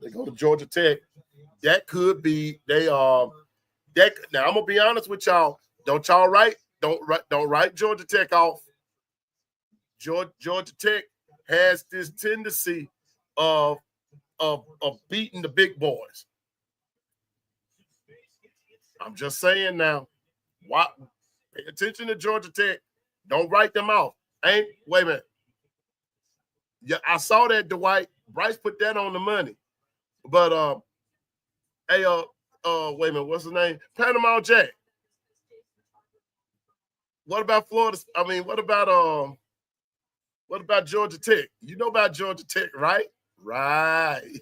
They go to Georgia Tech. That could be, they are. Now I'm gonna be honest with y'all. Don't y'all write Georgia Tech off. Georgia Tech has this tendency of beating the big boys. I'm just saying now. Pay attention to Georgia Tech. Don't write them off. Wait a minute. Yeah, I saw that, Dwight. Bryce put that on the money. But wait a minute, what's his name? Panama Jack. What about Florida? I mean, what about Georgia Tech? You know about Georgia Tech, right? Right.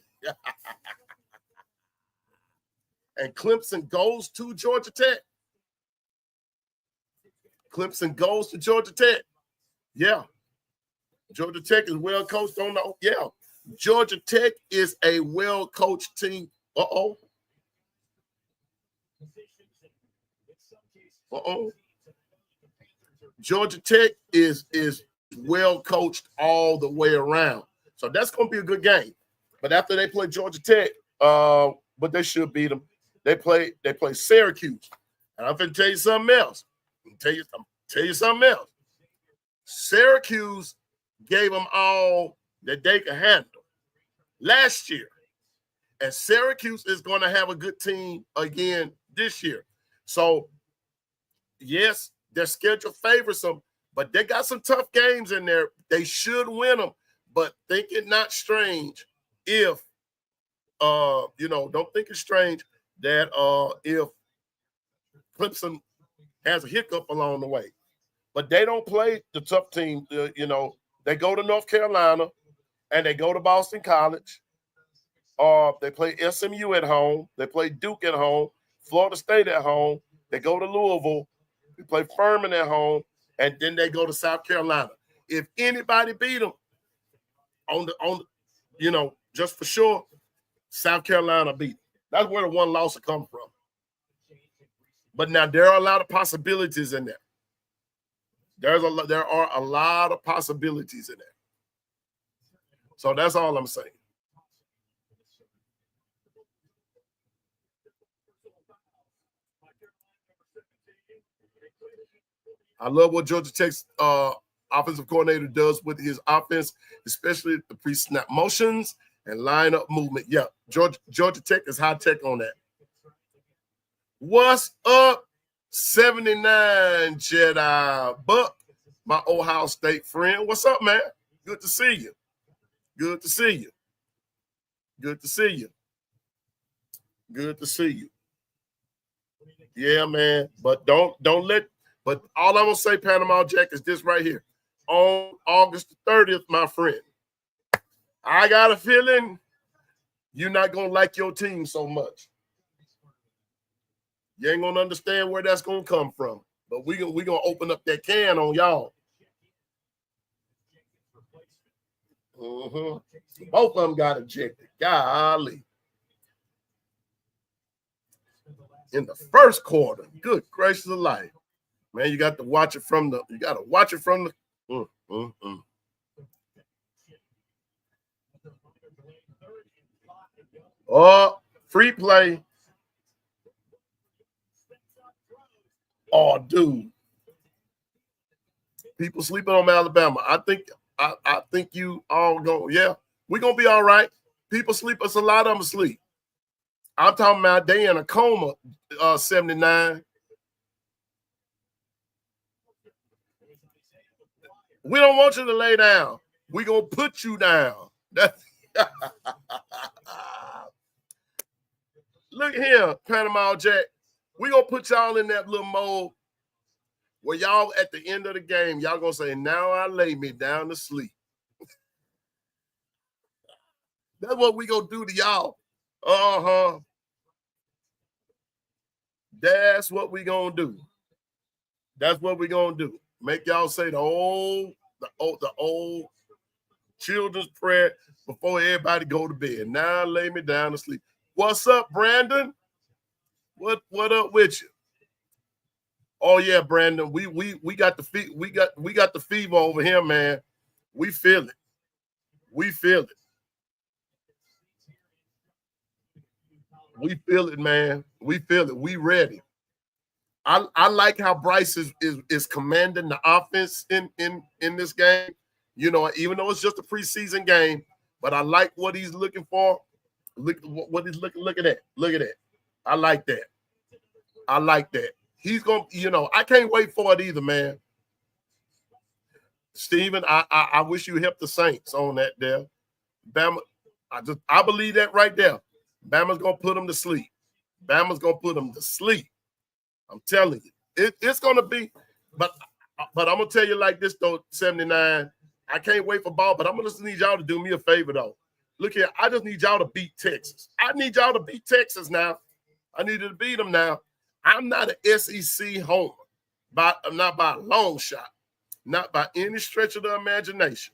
And Clemson goes to Georgia Tech. Clemson goes to Georgia Tech. Yeah. Georgia Tech is well coached on the yeah. Georgia Tech is a well-coached team. Uh-oh. Georgia Tech is well coached all the way around. So that's going to be a good game. But after they play Georgia Tech, but they should beat them. They play Syracuse. And I'm going to tell you something else. I'm tell you something else. Syracuse gave them all that they could handle last year. And Syracuse is going to have a good team again this year. So, yes, their schedule favors them, but they got some tough games in there. They should win them, but think it not strange if, don't think it's strange that if Clemson has a hiccup along the way. But they don't play the tough team. They go to North Carolina and they go to Boston College. They play SMU at home. They play Duke at home. Florida State at home. They go to Louisville. They play Furman at home. And then they go to South Carolina. If anybody beat them just for sure, South Carolina beat them. That's where the one loss will come from. But now there are a lot of possibilities in there. There are a lot of possibilities in there. So that's all I'm saying. I love what Georgia Tech's offensive coordinator does with his offense, especially the pre-snap motions and lineup movement. Yeah, Georgia Tech is high tech on that. What's up, 79 Jedi Buck, my Ohio State friend? What's up, man? Good to see you. Good to see you. Good to see you. Good to see you. Yeah, man. But don't let. But all I'm gonna say, Panama Jack, is this right here. On August 30th, my friend, I got a feeling you're not gonna like your team so much. You ain't gonna understand where that's gonna come from. But we gonna open up that can on y'all. Both of them got ejected. Golly. In the first quarter. Good gracious of life. Man, you got to watch it from the. Oh, free play. Oh, dude. People sleeping on Alabama. I think you all go, yeah, we're gonna be all right. People sleep, it's a lot of them asleep. I'm talking about they in a coma, 79. We don't want you to lay down. We're going to put you down. Look here, Panama Jack. We're going to put y'all in that little mode where y'all at the end of the game, y'all going to say, now I lay me down to sleep. That's what we going to do to y'all. Uh-huh. That's what we going to do. That's what we going to do. Make y'all say the old children's prayer before everybody go to bed. Now lay me down to sleep. What's up, Brandon? What up with you? Oh yeah, Brandon. We got the we got the fever over here, man. We feel it. We feel it. We feel it, man. We feel it. We ready. I like how Bryce is commanding the offense in this game. You know, even though it's just a preseason game, but I like what he's looking for. Look what he's looking. Look at that. Look at that. I like that. I like that. He's gonna. You know, I can't wait for it either, man. Steven, I wish you helped the Saints on that there. Bama, I believe that right there. Bama's gonna put them to sleep. Bama's gonna put them to sleep. I'm telling you, it's gonna be. But I'm gonna tell you like this though, 79. I can't wait for ball, but I'm gonna just need y'all to do me a favor though. Look here, I just need y'all to beat Texas. I need y'all to beat Texas now. I need to beat them now. I'm not an SEC homer, not by a long shot, not by any stretch of the imagination.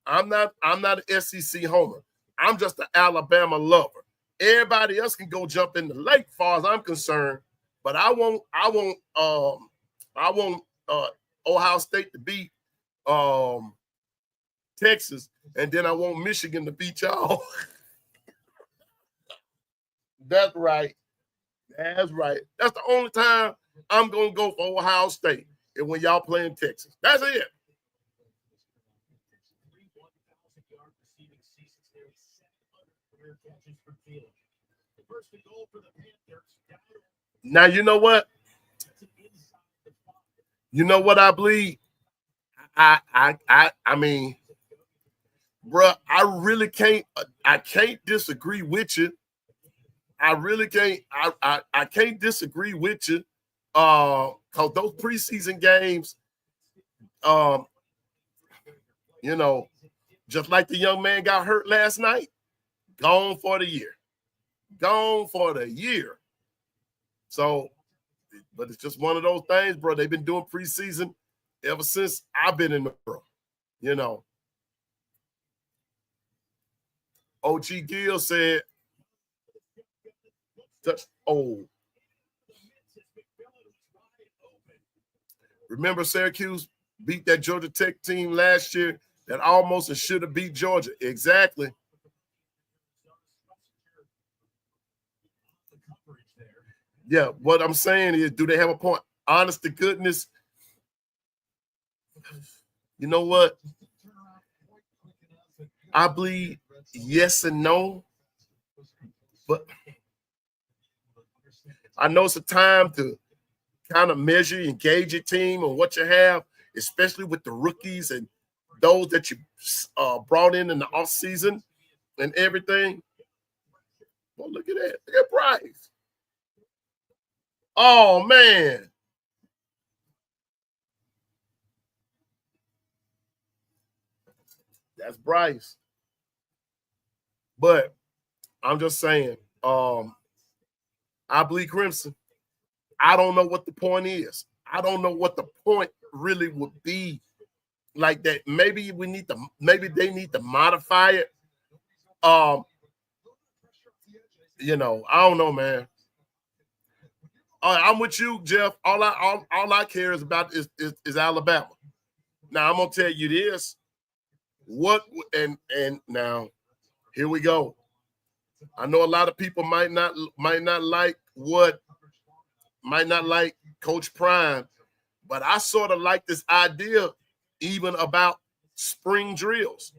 I'm not an SEC homer. I'm just an Alabama lover. Everybody else can go jump in the lake, as far as I'm concerned. But I want Ohio State to beat Texas, and then I want Michigan to beat y'all. That's right. That's right. That's the only time I'm gonna go for Ohio State, and when y'all playing Texas. That's it. Now you know what? You know what I believe? I mean, bruh, I can't disagree with you. I really can't. I can't disagree with you. Because those preseason games, you know, just like the young man got hurt last night, gone for the year. Gone for the year. So, but it's just one of those things, bro. They've been doing preseason ever since I've been in the pro, you know. OG Gill said, remember Syracuse beat that Georgia Tech team last year that almost and should have beat Georgia? Exactly. Yeah, what I'm saying is, do they have a point? Honest to goodness, you know what? I believe yes and no, but I know it's a time to kind of measure and gauge your team and what you have, especially with the rookies and those that you brought in the offseason and everything. Well, look at that. Look at Bryce. Oh, man. That's Bryce. But I'm just saying, I bleed crimson. I don't know what the point is. I don't know what the point really would be like that. Maybe they need to modify it. You know, I don't know, man. I'm with you, Jeff. All I care is about is Alabama. Now I'm gonna tell you this. What and now here we go. I know a lot of people might not like Coach Prime, but I sort of like this idea even about spring drills.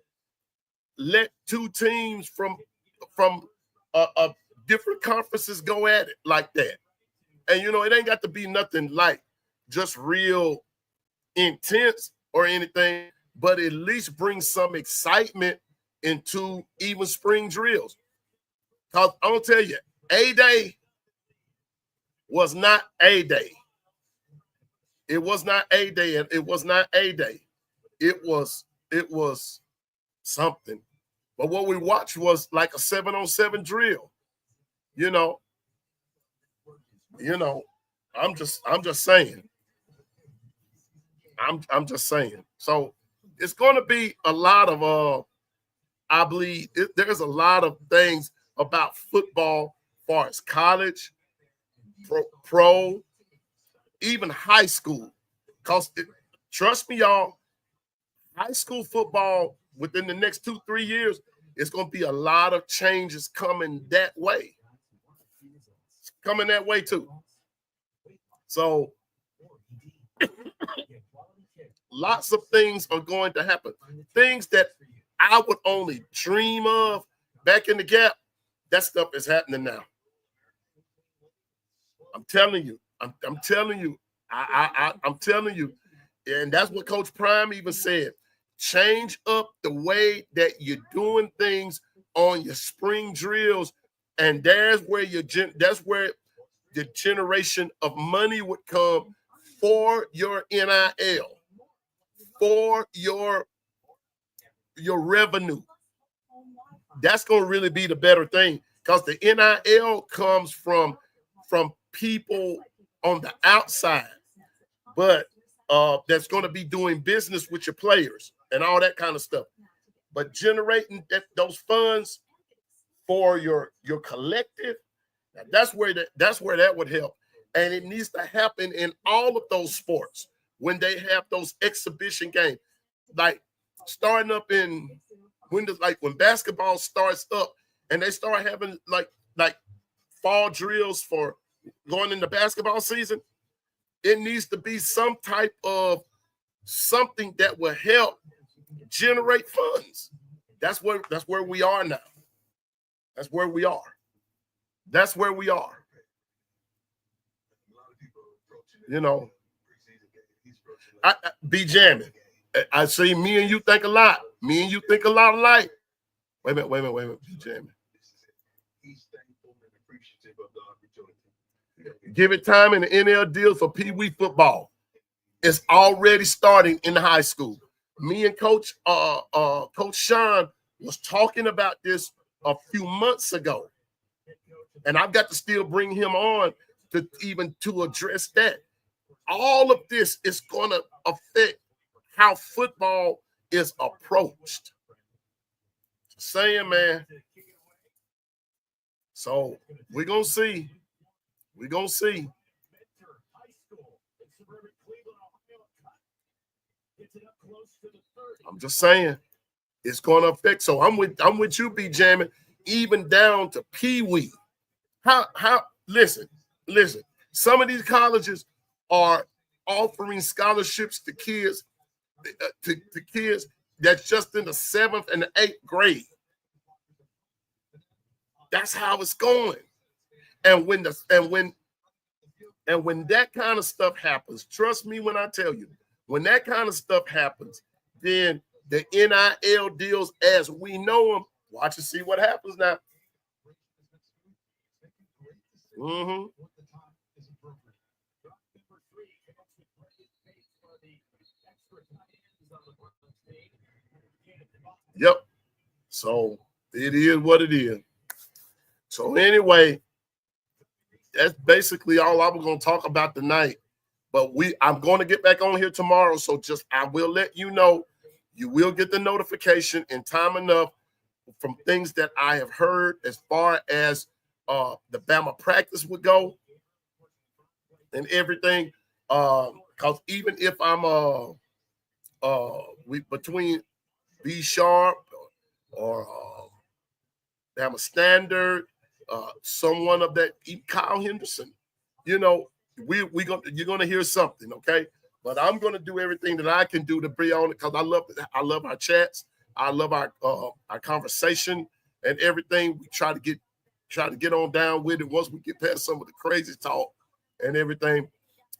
Let two teams from different conferences go at it like that. And, you know, it ain't got to be nothing like just real intense or anything, but at least bring some excitement into even spring drills. Because I'm going to tell you, A-Day was not A-Day. It was not A-Day, and it was not A-Day. It was something. But what we watched was like a 7-on-7 drill, you know. I'm just saying. I'm just saying. So it's going to be a lot of I believe there's a lot of things about football as far as college, pro, even high school. Because trust me, y'all, high school football within the next 2-3 years, it's going to be a lot of changes coming that way. coming that way too. So lots of things are going to happen. Things that I would only dream of back in the gap, that stuff is happening now. I'm telling you. I'm telling you. I'm telling you. And that's what Coach Prime even said. Change up the way that you're doing things on your spring drills. And that's where the generation of money would come for your NIL, for your revenue. That's going to really be the better thing, because the NIL comes from people on the outside, but that's going to be doing business with your players and all that kind of stuff. But generating those funds for your collective, that's where that would help. And it needs to happen in all of those sports when they have those exhibition games, like starting up in when basketball starts up and they start having like fall drills for going into basketball season. It needs to be some type of something that will help generate funds. That's where we are now. That's where we are. That's where we are. You know, I be jamming. I see me and you think a lot. Me and you think a lot alike. Wait a minute. Be jamming. Give it time in the NL deal for Pee Wee football. It's already starting in the high school. Me and Coach Sean was talking about this a few months ago, and I've got to still bring him on to address that. All of this is going to affect how football is approached. Saying, man. So we're gonna see. We're gonna see. I'm just saying it's gonna affect. So I'm with you, B jamming, even down to Pee Wee. How listen. Some of these colleges are offering scholarships to kids to kids that's just in the 7th and the 8th grade. That's how it's going. And when that kind of stuff happens, trust me when I tell you, when that kind of stuff happens, then the NIL deals as we know them, watch and see what happens now. Mm-hmm. Yep. So it is what it is. So anyway, that's basically all I was going to talk about tonight. But I'm going to get back on here tomorrow. So I will let you know. You will get the notification in time enough from things that I have heard as far as the Bama practice would go and everything. Because even if I'm between B Sharp or Bama Standard, someone of that, Kyle Henderson, you know, you're gonna hear something, okay? But I'm gonna do everything that I can do to be on it, because I love our chats, I love our conversation and everything. We try to get on down with it once we get past some of the crazy talk and everything.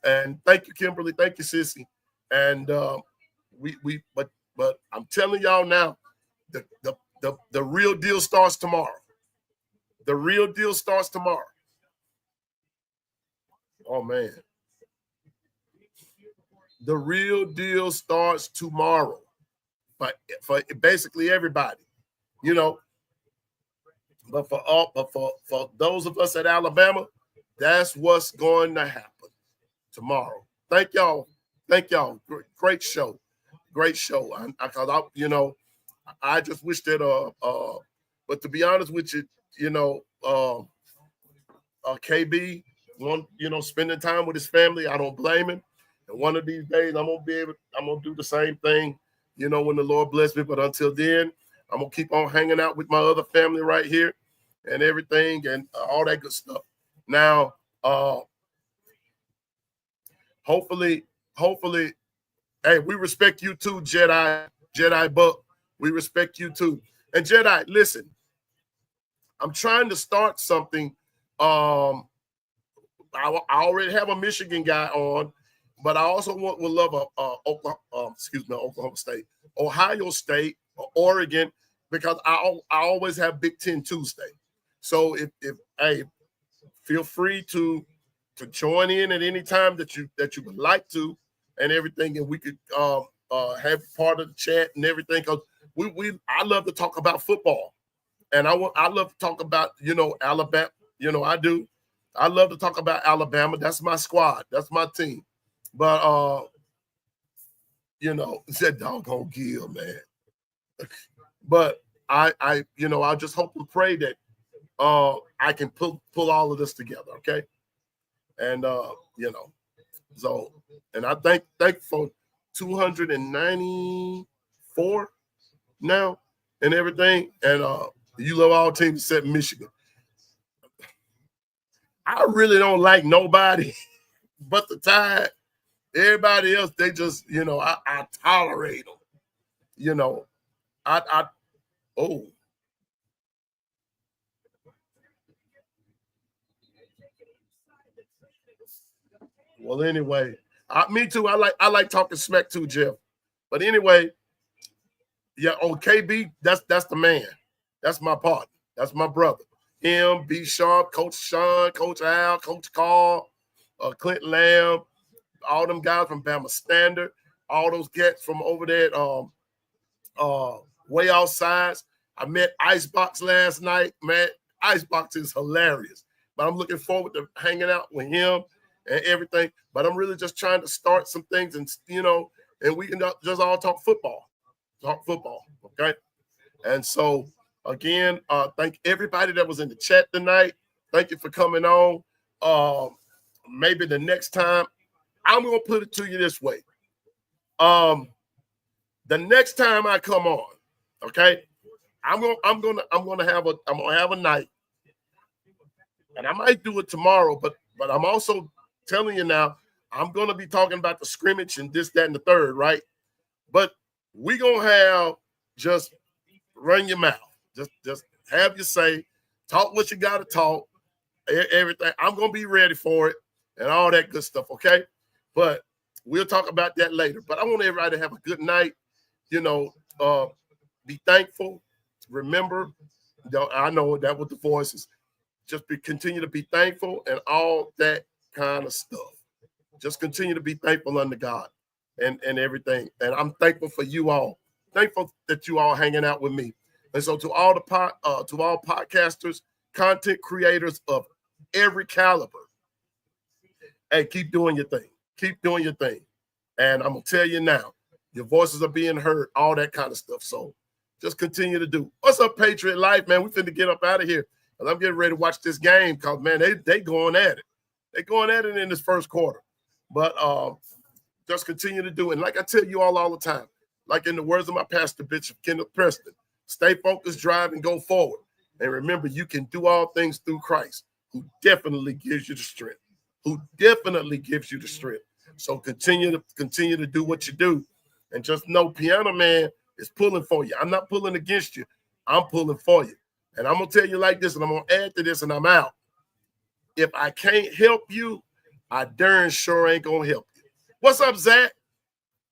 And thank you, Kimberly. Thank you, Sissy. And but I'm telling y'all now, the real deal starts tomorrow. The real deal starts tomorrow. Oh, man. The real deal starts tomorrow. But for basically everybody, you know. But for those of us at Alabama, that's what's going to happen tomorrow. Thank y'all. Great show. Great show. I just wish that but to be honest with you, you know, KB, spending time with his family, I don't blame him. And one of these days, I'm gonna do the same thing, you know, when the Lord bless me. But until then, I'm gonna keep on hanging out with my other family right here and everything and all that good stuff. Now, hopefully, hey, we respect you too, Jedi Buck. We respect you too. And Jedi, listen, I'm trying to start something. I already have a Michigan guy on, but I also would love Oklahoma State, Ohio State, or Oregon, because I always have Big Ten Tuesday. So if hey, feel free to join in at any time that you would like to, and everything, and we could have part of the chat and everything, because I love to talk about football, and I love to talk about Alabama. I do. I love to talk about Alabama. That's my squad. That's my team. But that doggone Gill, man. But I just hope and pray that I can pull all of this together, okay? And so, and I thank for 294 now and everything, and you love all teams except Michigan. I really don't like nobody but the Tide. Everybody else, they just, I tolerate them. Oh. Well, anyway, me too. I like talking smack too, Jeff. But anyway, yeah, KB, that's the man. That's my partner. That's my brother. Him, B Sharp, Coach Sean, Coach Al, Coach Carl, Clint Lamb, all them guys from Bama Standard, all those cats from over there way outside. I met Icebox last night, man. Icebox is hilarious. But I'm looking forward to hanging out with him and everything. But I'm really just trying to start some things, and and we can just all talk football. Okay? And so again, thank everybody that was in the chat tonight. Thank you for coming on. Maybe the next time, I'm gonna put it to you this way. The next time I come on, okay, I'm gonna have a night, and I might do it tomorrow, but I'm also telling you now, I'm gonna be talking about the scrimmage and this, that, and the third, right? But we gonna have just run your mouth, just have your say, talk what you gotta talk, everything. I'm gonna be ready for it and all that good stuff, okay? But we'll talk about that later. But I want everybody to have a good night. Be thankful. Remember, I know that with the voices. Just continue to be thankful and all that kind of stuff. Just continue to be thankful unto God and everything. And I'm thankful for you all. Thankful that you all hanging out with me. And so to all podcasters, content creators of every caliber, hey, keep doing your thing. Keep doing your thing. And I'm going to tell you now, your voices are being heard, all that kind of stuff. So just continue to do. What's up, Patriot Life, man? We finna get up out of here. And I'm getting ready to watch this game because, man, they going at it. They going at it in this first quarter. But just continue to do it. And like I tell you all the time, like in the words of my pastor, Bishop Kenneth Preston, stay focused, drive, and go forward. And remember, you can do all things through Christ, who definitely gives you the strength. So continue to do what you do. And just know Piano Man is pulling for you. I'm not pulling against you. I'm pulling for you. And I'm going to tell you like this, and I'm going to add to this, and I'm out. If I can't help you, I darn sure ain't going to help you. What's up, Zach?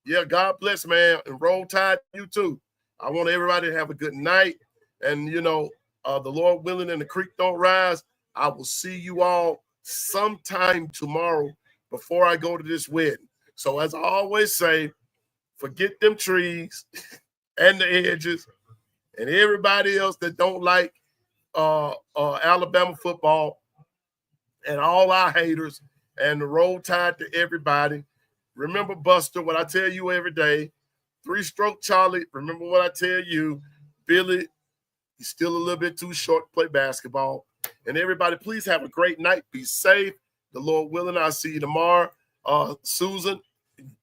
Yeah, God bless, man. And Roll Tide, you too. I want everybody to have a good night. And, the Lord willing and the creek don't rise, I will see you all sometime tomorrow before I go to this wedding. So as I always say, forget them trees and the edges and everybody else that don't like Alabama football and all our haters, and the Roll Tide to everybody. Remember, Buster, what I tell you every day. 3-stroke Charlie, remember what I tell you. Billy, he's still a little bit too short to play basketball. And everybody, please have a great night. Be safe. The Lord willing, I'll see you tomorrow. Susan,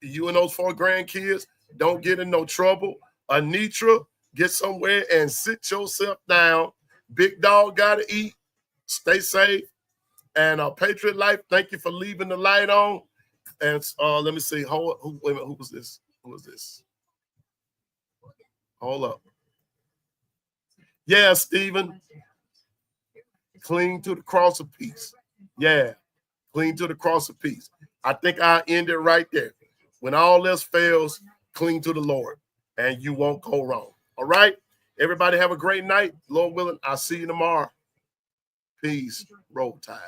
you and those 4 grandkids, don't get in no trouble. Anitra, get somewhere and sit yourself down. Big dog got to eat. Stay safe. And Patriot Life, thank you for leaving the light on. And let me see. Who was this? Who was this? Hold up. Yeah, Stephen. Cling to the cross of peace. Yeah. Cling to the cross of peace. I think I'll end it right there. When all else fails, cling to the Lord, and you won't go wrong. All right? Everybody have a great night. Lord willing, I'll see you tomorrow. Peace. Roll Tide.